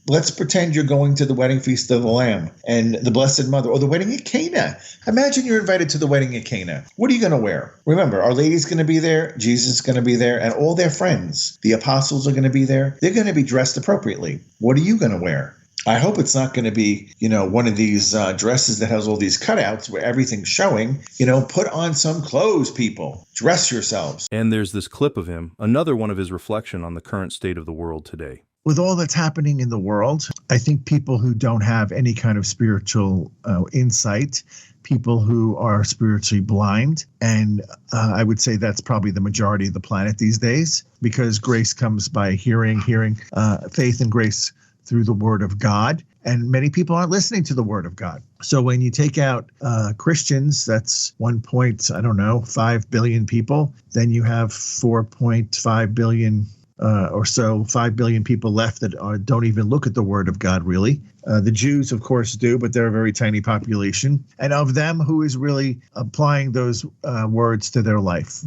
Let's pretend you're going to the wedding feast of the Lamb and the Blessed Mother, or the wedding at Cana. Imagine you're invited to the wedding at Cana. What are you going to wear? Remember, Our Lady's going to be there, Jesus is going to be there, and all their friends. The apostles are going to be there. They're going to be dressed appropriately. What are you going to wear? I hope it's not going to be, one of these dresses that has all these cutouts where everything's showing. Put on some clothes, people. Dress yourselves. And there's this clip of him, another one of his reflection on the current state of the world today. With all that's happening in the world, I think people who don't have any kind of spiritual insight, people who are spiritually blind, and I would say that's probably the majority of the planet these days, because grace comes by hearing, faith and grace through the word of God. And many people aren't listening to the word of God. So when you take out Christians, that's 5 billion people, then you have 4.5 billion or so, 5 billion people left that don't even look at the word of God, really. The Jews, of course, do, but they're a very tiny population. And of them, who is really applying those words to their life?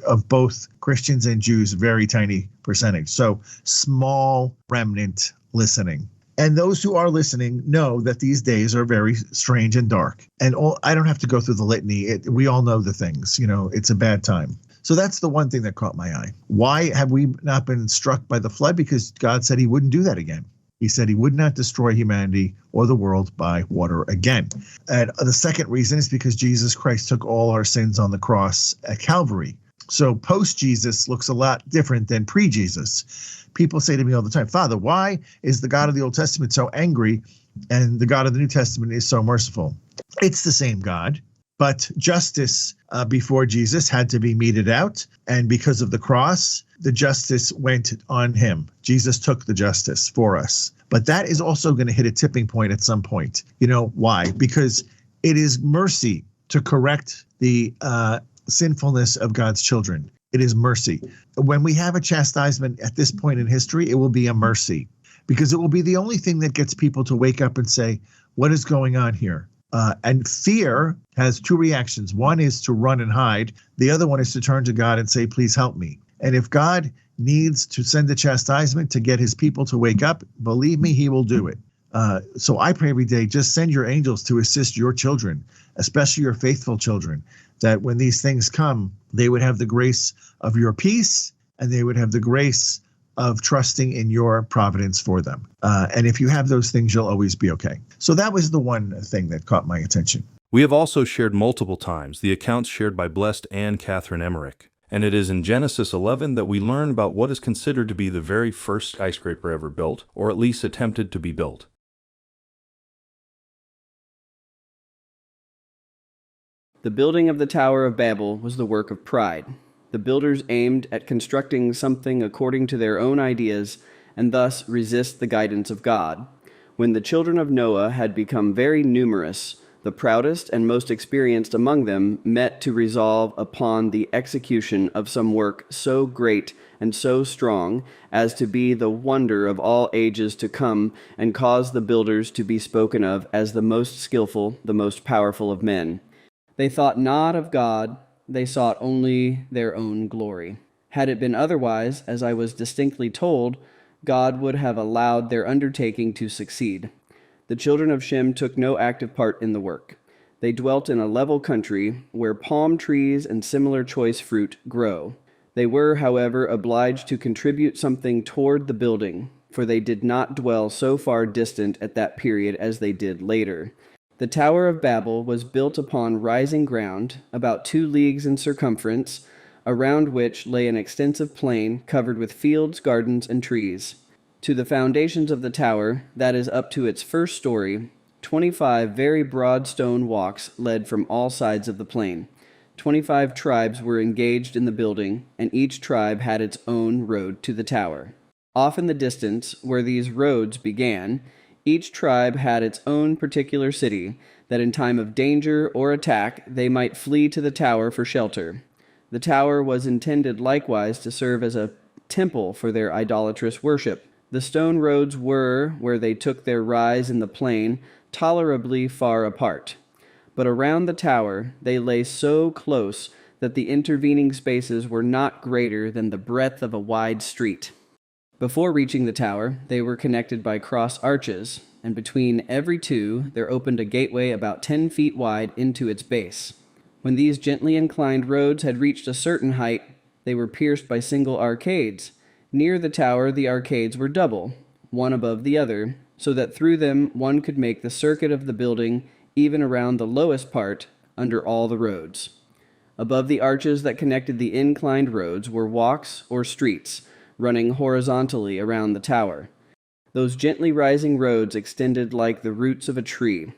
Of both Christians and Jews, very tiny percentage. So small remnant listening. And those who are listening know that these days are very strange and dark. And I don't have to go through the litany. We all know the things. It's a bad time. So that's the one thing that caught my eye. Why have we not been struck by the flood? Because God said he wouldn't do that again. He said he would not destroy humanity or the world by water again. And the second reason is because Jesus Christ took all our sins on the cross at Calvary. So post-Jesus looks a lot different than pre-Jesus. People say to me all the time, Father, why is the God of the Old Testament so angry and the God of the New Testament is so merciful? It's the same God. But justice before Jesus had to be meted out. And because of the cross, the justice went on him. Jesus took the justice for us. But that is also going to hit a tipping point at some point. Why? Because it is mercy to correct the sinfulness of God's children. It is mercy. When we have a chastisement at this point in history, it will be a mercy. Because it will be the only thing that gets people to wake up and say, what is going on here? And fear has two reactions. One is to run and hide. The other one is to turn to God and say, please help me. And if God needs to send a chastisement to get his people to wake up, believe me, he will do it. So I pray every day, just send your angels to assist your children, especially your faithful children, that when these things come, they would have the grace of your peace and they would have the grace of trusting in your providence for them. And if you have those things, you'll always be okay. So that was the one thing that caught my attention. We have also shared multiple times the accounts shared by Blessed Anne Catherine Emmerich. And it is in Genesis 11 that we learn about what is considered to be the very first skyscraper ever built, or at least attempted to be built. The building of the Tower of Babel was the work of pride. The builders aimed at constructing something according to their own ideas and thus resist the guidance of God. When the children of Noah had become very numerous, the proudest and most experienced among them met to resolve upon the execution of some work so great and so strong as to be the wonder of all ages to come and cause the builders to be spoken of as the most skillful, the most powerful of men. They thought not of God, they sought only their own glory. Had it been otherwise, as I was distinctly told, God would have allowed their undertaking to succeed. The children of Shem took no active part in the work. They dwelt in a level country where palm trees and similar choice fruit grow. They were, however, obliged to contribute something toward the building, for they did not dwell so far distant at that period as they did later. The Tower of Babel was built upon rising ground, about 2 leagues in circumference, around which lay an extensive plain covered with fields, gardens, and trees. To the foundations of the tower, that is up to its first story, 25 very broad stone walks led from all sides of the plain. 25 tribes were engaged in the building, and each tribe had its own road to the tower. Off in the distance, where these roads began, each tribe had its own particular city, that in time of danger or attack they might flee to the tower for shelter. The tower was intended likewise to serve as a temple for their idolatrous worship. The stone roads were, where they took their rise in the plain, tolerably far apart. But around the tower they lay so close that the intervening spaces were not greater than the breadth of a wide street. Before reaching the tower, they were connected by cross arches, and between every two there opened a gateway about 10 feet wide into its base. When these gently inclined roads had reached a certain height, they were pierced by single arcades. Near the tower the arcades were double, one above the other, so that through them one could make the circuit of the building even around the lowest part under all the roads. Above the arches that connected the inclined roads were walks or streets running horizontally around the tower. Those gently rising roads extended like the roots of a tree.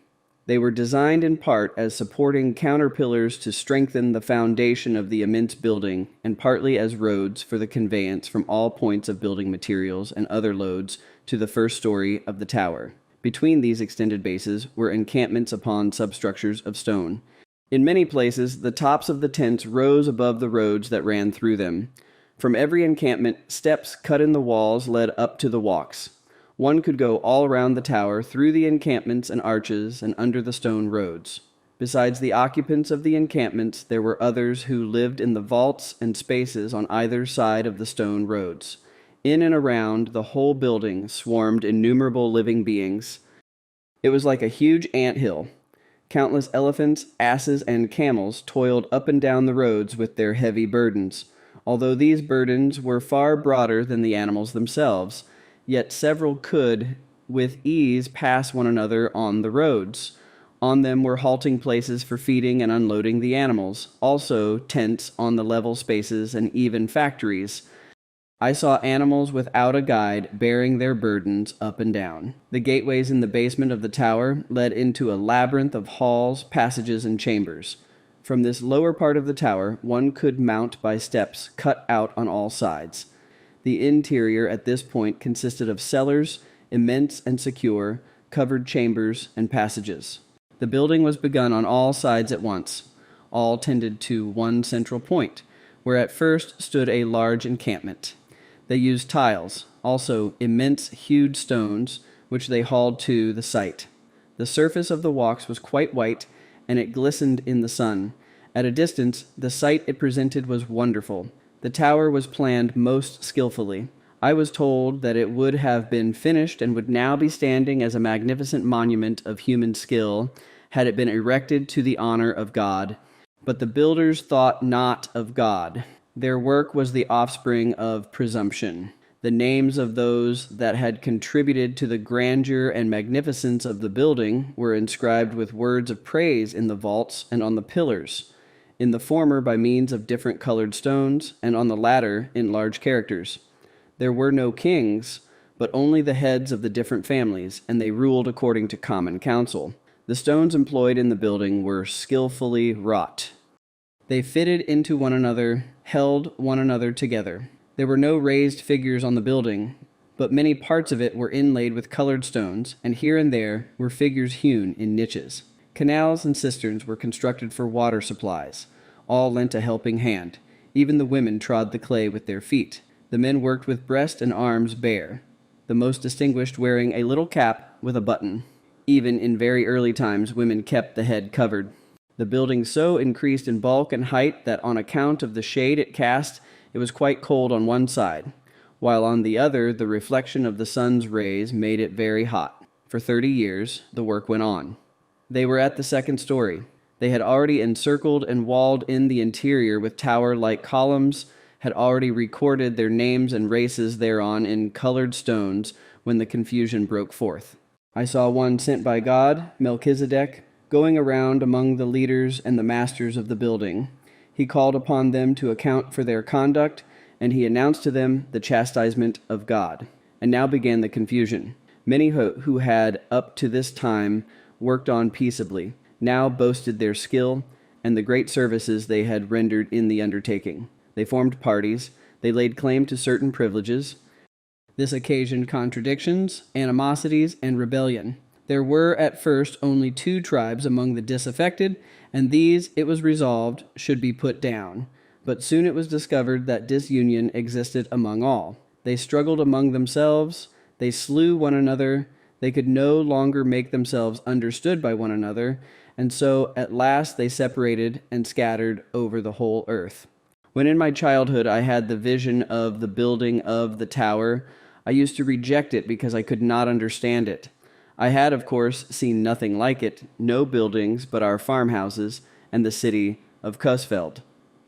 They were designed in part as supporting counterpillars to strengthen the foundation of the immense building, and partly as roads for the conveyance from all points of building materials and other loads to the first story of the tower. Between these extended bases were encampments upon substructures of stone. In many places, the tops of the tents rose above the roads that ran through them. From every encampment, steps cut in the walls led up to the walks. One could go all around the tower, through the encampments and arches, and under the stone roads. Besides the occupants of the encampments, there were others who lived in the vaults and spaces on either side of the stone roads. In and around the whole building swarmed innumerable living beings. It was like a huge anthill. Countless elephants, asses, and camels toiled up and down the roads with their heavy burdens. Although these burdens were far broader than the animals themselves, yet several could, with ease, pass one another on the roads. On them were halting places for feeding and unloading the animals, also tents on the level spaces and even factories. I saw animals without a guide bearing their burdens up and down. The gateways in the basement of the tower led into a labyrinth of halls, passages, and chambers. From this lower part of the tower, one could mount by steps cut out on all sides. The interior at this point consisted of cellars, immense and secure, covered chambers, and passages. The building was begun on all sides at once. All tended to one central point, where at first stood a large encampment. They used tiles, also immense hewed stones, which they hauled to the site. The surface of the walks was quite white, and it glistened in the sun. At a distance, the sight it presented was wonderful. The tower was planned most skillfully. I was told that it would have been finished and would now be standing as a magnificent monument of human skill had it been erected to the honor of God. But the builders thought not of God. Their work was the offspring of presumption. The names of those that had contributed to the grandeur and magnificence of the building were inscribed with words of praise in the vaults and on the pillars, in the former by means of different colored stones, and on the latter in large characters. There were no kings, but only the heads of the different families, and they ruled according to common counsel. The stones employed in the building were skillfully wrought. They fitted into one another, held one another together. There were no raised figures on the building, but many parts of it were inlaid with colored stones, and here and there were figures hewn in niches. Canals and cisterns were constructed for water supplies. All lent a helping hand. Even the women trod the clay with their feet. The men worked with breast and arms bare, the most distinguished wearing a little cap with a button. Even in very early times, women kept the head covered. The building so increased in bulk and height that on account of the shade it cast, it was quite cold on one side, while on the other the reflection of the sun's rays made it very hot. For 30 years, the work went on. They were at the second story. They had already encircled and walled in the interior with tower-like columns, had already recorded their names and races thereon in colored stones when the confusion broke forth. I saw one sent by God, Melchizedek, going around among the leaders and the masters of the building. He called upon them to account for their conduct, and he announced to them the chastisement of God. And now began the confusion. Many who had up to this time worked on peaceably, now boasted their skill and the great services they had rendered in the undertaking. They formed parties, they laid claim to certain privileges. This occasioned contradictions, animosities, and rebellion. There were at first only 2 tribes among the disaffected, and these, it was resolved, should be put down. But soon it was discovered that disunion existed among all. They struggled among themselves, they slew one another, they could no longer make themselves understood by one another, and so at last they separated and scattered over the whole earth. When in my childhood I had the vision of the building of the tower, I used to reject it because I could not understand it. I had, of course, seen nothing like it, no buildings but our farmhouses and the city of Coesfeld.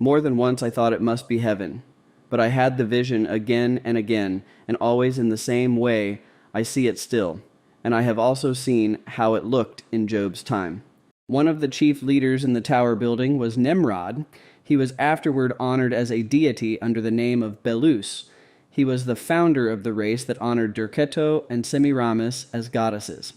More than once I thought it must be heaven, but I had the vision again and again, and always in the same way I see it still, and I have also seen how it looked in Job's time. One of the chief leaders in the tower building was Nimrod. He was afterward honored as a deity under the name of Belus. He was the founder of the race that honored Derceto and Semiramis as goddesses.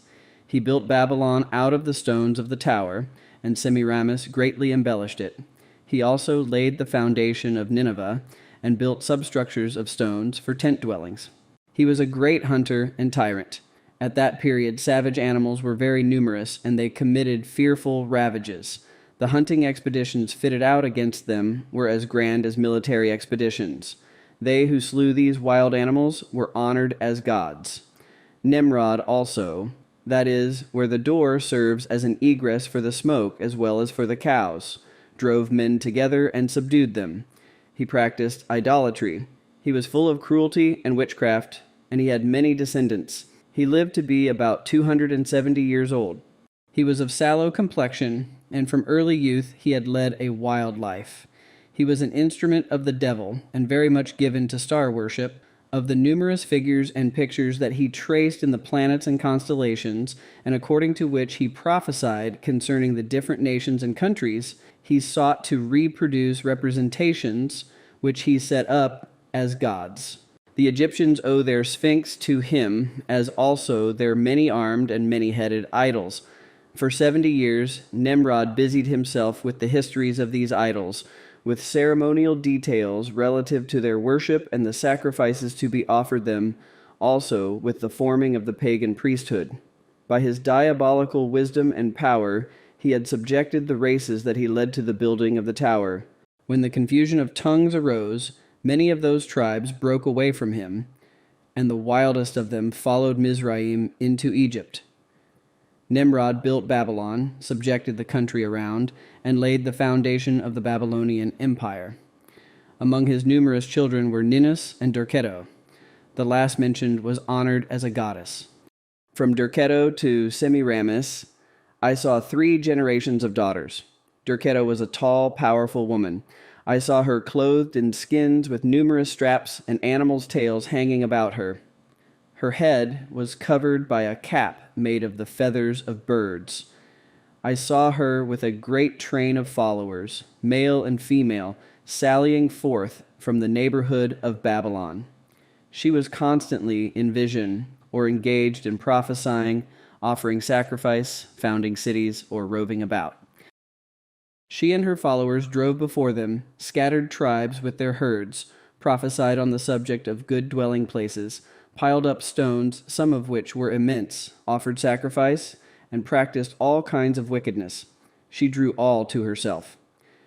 He built Babylon out of the stones of the tower, and Semiramis greatly embellished it. He also laid the foundation of Nineveh and built substructures of stones for tent dwellings. He was a great hunter and tyrant. At that period, savage animals were very numerous, and they committed fearful ravages. The hunting expeditions fitted out against them were as grand as military expeditions. They who slew these wild animals were honored as gods. Nimrod also, that is, where the door serves as an egress for the smoke as well as for the cows, drove men together and subdued them. He practiced idolatry. He was full of cruelty and witchcraft, and he had many descendants. He lived to be about 270 years old. He was of sallow complexion, and from early youth he had led a wild life. He was an instrument of the devil, and very much given to star worship. Of the numerous figures and pictures that he traced in the planets and constellations, and according to which he prophesied concerning the different nations and countries, he sought to reproduce representations which he set up as gods. The Egyptians owe their sphinx to him, as also their many-armed and many-headed idols. For 70 years, Nimrod busied himself with the histories of these idols, with ceremonial details relative to their worship and the sacrifices to be offered them, also with the forming of the pagan priesthood. By his diabolical wisdom and power, he had subjected the races that he led to the building of the tower. When the confusion of tongues arose, many of those tribes broke away from him, and the wildest of them followed Mizraim into Egypt. Nimrod built Babylon, subjected the country around, and laid the foundation of the Babylonian Empire. Among his numerous children were Ninus and Derceto. The last mentioned was honored as a goddess. From Derceto to Semiramis, I saw 3 generations of daughters. Derceto was a tall, powerful woman. I saw her clothed in skins with numerous straps and animals' tails hanging about her. Her head was covered by a cap made of the feathers of birds. I saw her with a great train of followers, male and female, sallying forth from the neighborhood of Babylon. She was constantly in vision or engaged in prophesying, offering sacrifice, founding cities, or roving about. She and her followers drove before them scattered tribes with their herds, prophesied on the subject of good dwelling places, piled up stones, some of which were immense, offered sacrifice, and practiced all kinds of wickedness. She drew all to herself.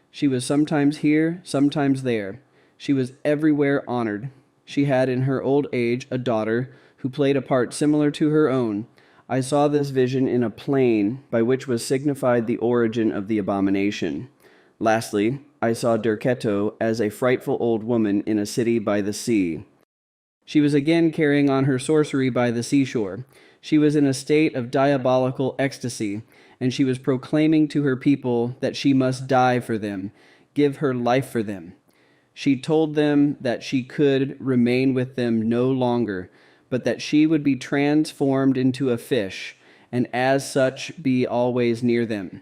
She was sometimes here, sometimes there. She was everywhere honored. She had in her old age a daughter who played a part similar to her own. I saw this vision in a plain by which was signified the origin of the abomination. Lastly, I saw Derceto as a frightful old woman in a city by the sea. She was again carrying on her sorcery by the seashore. She was in a state of diabolical ecstasy, and she was proclaiming to her people that she must die for them, give her life for them. She told them that she could remain with them no longer, but that she would be transformed into a fish, and as such be always near them.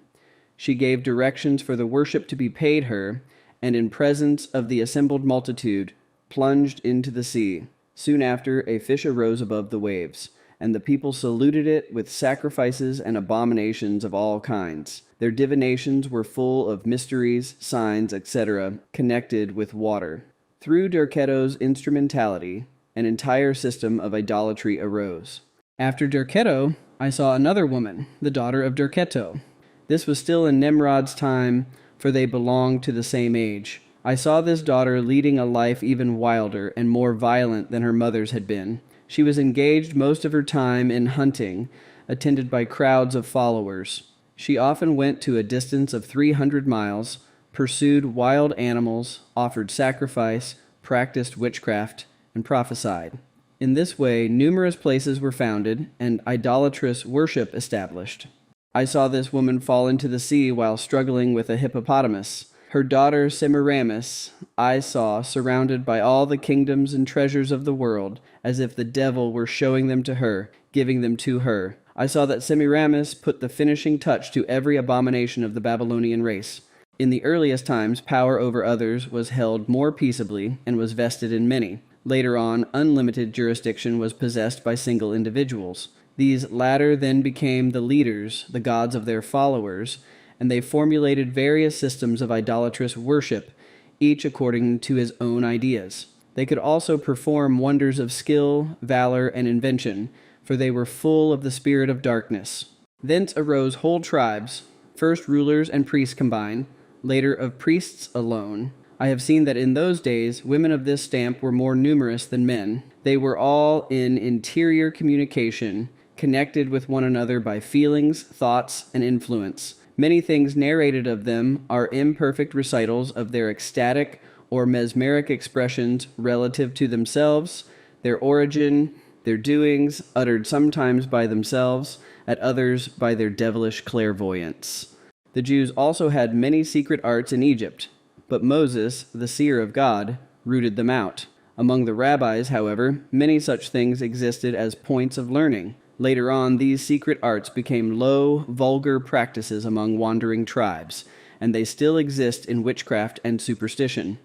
She gave directions for the worship to be paid her, and in presence of the assembled multitude, plunged into the sea. Soon after, a fish arose above the waves, and the people saluted it with sacrifices and abominations of all kinds. Their divinations were full of mysteries, signs, etc., connected with water. Through Derceto's instrumentality, an entire system of idolatry arose. After Derceto, I saw another woman, the daughter of Derceto. This was still in Nimrod's time, for they belonged to the same age. I saw this daughter leading a life even wilder and more violent than her mother's had been. She was engaged most of her time in hunting, attended by crowds of followers. She often went to a distance of 300 miles, pursued wild animals, offered sacrifice, practiced witchcraft, and prophesied. In this way, numerous places were founded and idolatrous worship established. I saw this woman fall into the sea while struggling with a hippopotamus. Her daughter Semiramis I saw surrounded by all the kingdoms and treasures of the world, as if the devil were showing them to her, giving them to her. I saw that Semiramis put the finishing touch to every abomination of the Babylonian race. In the earliest times, power over others was held more peaceably and was vested in many. Later on, unlimited jurisdiction was possessed by single individuals. These latter then became the leaders, the gods of their followers, and they formulated various systems of idolatrous worship, each according to his own ideas. They could also perform wonders of skill, valor, and invention, for they were full of the spirit of darkness. Thence arose whole tribes, first rulers and priests combined, later of priests alone. I have seen that in those days women of this stamp were more numerous than men. They were all in interior communication, connected with one another by feelings, thoughts, and influence. Many things narrated of them are imperfect recitals of their ecstatic or mesmeric expressions relative to themselves, their origin, their doings, uttered sometimes by themselves, at others by their devilish clairvoyance. The Jews also had many secret arts in Egypt, but Moses, the seer of God, rooted them out. Among the rabbis, however, many such things existed as points of learning. Later on, these secret arts became low, vulgar practices among wandering tribes, and they still exist in witchcraft and superstition.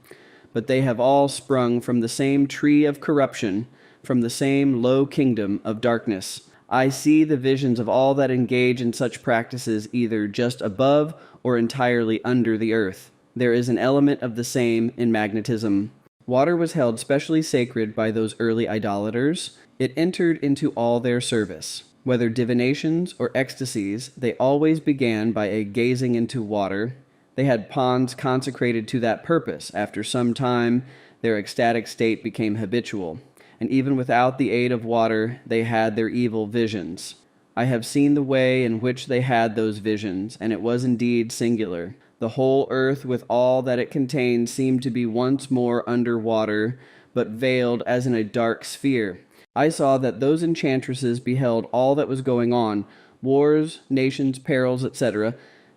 But they have all sprung from the same tree of corruption, from the same low kingdom of darkness. I see the visions of all that engage in such practices either just above or entirely under the earth. There is an element of the same in magnetism. Water was held specially sacred by those early idolaters. It entered into all their service. Whether divinations or ecstasies, they always began by a gazing into water. They had ponds consecrated to that purpose. After some time, their ecstatic state became habitual, and even without the aid of water, they had their evil visions. I have seen the way in which they had those visions, and it was indeed singular. The whole earth with all that it contained seemed to be once more under water, but veiled as in a dark sphere. I saw that those enchantresses beheld all that was going on, wars, nations, perils, etc.,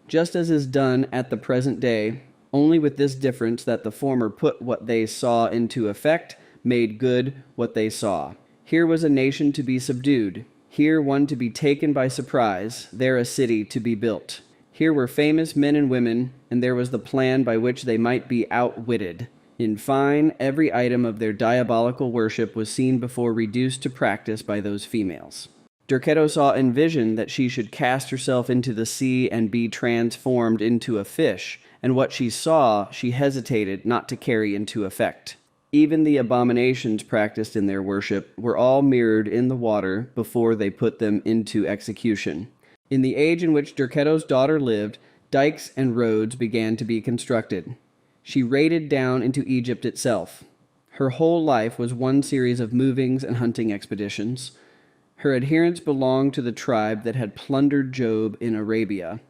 just as is done at the present day, only with this difference that the former put what they saw into effect, made good what they saw. Here was a nation to be subdued, here one to be taken by surprise, there a city to be built. Here were famous men and women, and there was the plan by which they might be outwitted. In fine, every item of their diabolical worship was seen before reduced to practice by those females. Derceto saw in vision that she should cast herself into the sea and be transformed into a fish, and what she saw she hesitated not to carry into effect. Even the abominations practiced in their worship were all mirrored in the water before they put them into execution. In the age in which Derceto's daughter lived, dikes and roads began to be constructed. She raided down into Egypt itself. Her whole life was one series of movings and hunting expeditions. Her adherents belonged to the tribe that had plundered Job in Arabia.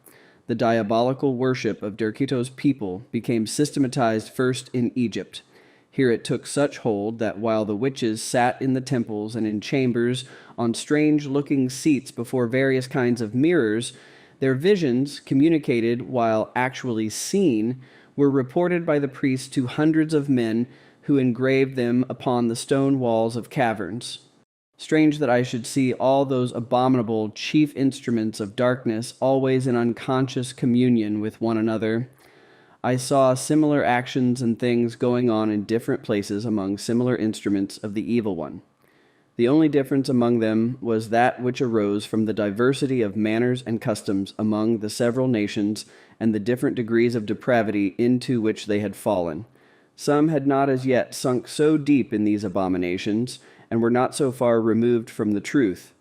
The diabolical worship of Derceto's people became systematized first in Egypt. Here it took such hold that while the witches sat in the temples and in chambers on strange-looking seats before various kinds of mirrors, their visions, communicated while actually seen, were reported by the priests to hundreds of men who engraved them upon the stone walls of caverns. Strange that I should see all those abominable chief instruments of darkness always in unconscious communion with one another. I saw similar actions and things going on in different places among similar instruments of the evil one. The only difference among them was that which arose from the diversity of manners and customs among the several nations and the different degrees of depravity into which they had fallen. Some had not as yet sunk so deep in these abominations, and were not so far removed from the truth.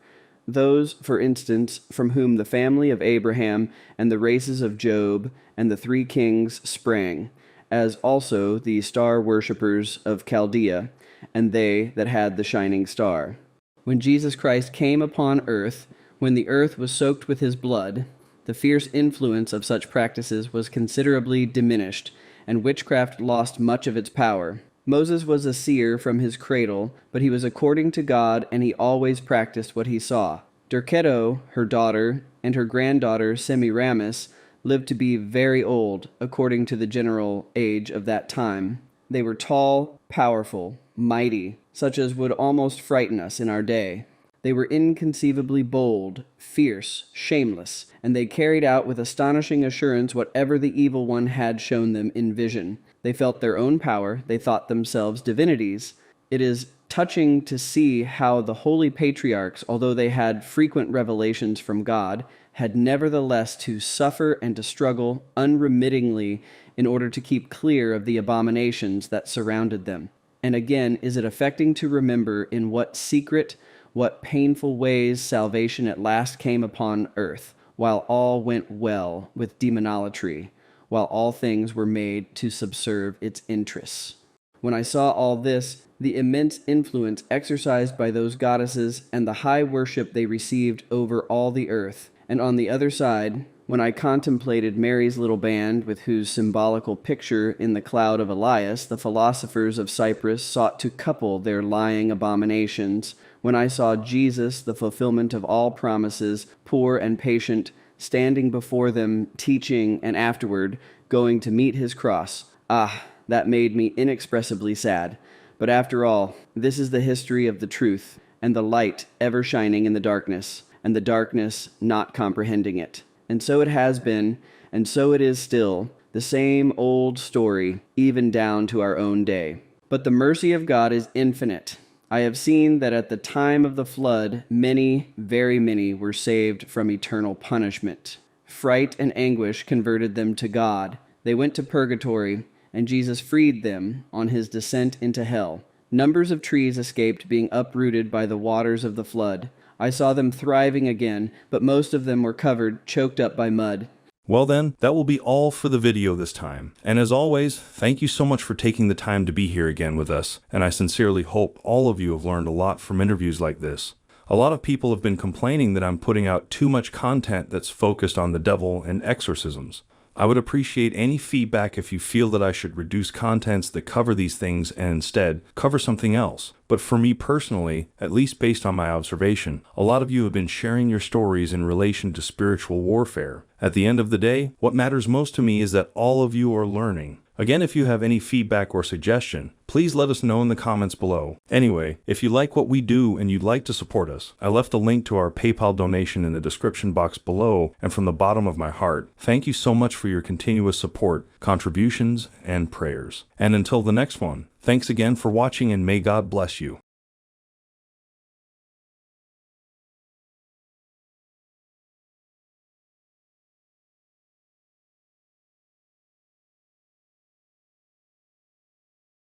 Those, for instance, from whom the family of Abraham and the races of Job and the 3 kings sprang, as also the star worshippers of Chaldea, and they that had the shining star. When Jesus Christ came upon earth, when the earth was soaked with his blood, the fierce influence of such practices was considerably diminished, and witchcraft lost much of its power. Moses was a seer from his cradle, but he was according to God, and he always practiced what he saw. Derceto, her daughter, and her granddaughter Semiramis lived to be very old, according to the general age of that time. They were tall, powerful, mighty, such as would almost frighten us in our day. They were inconceivably bold, fierce, shameless, and they carried out with astonishing assurance whatever the evil one had shown them in vision. They felt their own power, they thought themselves divinities. It is touching to see how the holy patriarchs, although they had frequent revelations from God, had nevertheless to suffer and to struggle unremittingly in order to keep clear of the abominations that surrounded them. And again, is it affecting to remember in what secret, what painful ways salvation at last came upon earth, while all went well with demonolatry, while all things were made to subserve its interests. When I saw all this, the immense influence exercised by those goddesses and the high worship they received over all the earth, and on the other side, when I contemplated Mary's little band with whose symbolical picture in the cloud of Elias the philosophers of Cyprus sought to couple their lying abominations, when I saw Jesus, the fulfillment of all promises, poor and patient, standing before them, teaching, and afterward going to meet his cross, that made me inexpressibly sad. But after all, this is the history of the truth, and the light ever shining in the darkness, and the darkness not comprehending it. And so it has been, and so it is still, the same old story, even down to our own day. But the mercy of God is infinite. I have seen that at the time of the flood, many, very many, were saved from eternal punishment. Fright and anguish converted them to God. They went to purgatory, and Jesus freed them on his descent into hell. Numbers of trees escaped being uprooted by the waters of the flood. I saw them thriving again, but most of them were covered, choked up by mud. Well then, that will be all for the video this time. And as always, thank you so much for taking the time to be here again with us, and I sincerely hope all of you have learned a lot from interviews like this. A lot of people have been complaining that I'm putting out too much content that's focused on the devil and exorcisms. I would appreciate any feedback if you feel that I should reduce contents that cover these things and instead cover something else. But for me personally, at least based on my observation, a lot of you have been sharing your stories in relation to spiritual warfare. At the end of the day, what matters most to me is that all of you are learning. Again, if you have any feedback or suggestion, please let us know in the comments below. Anyway, if you like what we do and you'd like to support us, I left a link to our PayPal donation in the description box below, and from the bottom of my heart, thank you so much for your continuous support, contributions, and prayers. And until the next one, thanks again for watching, and may God bless you.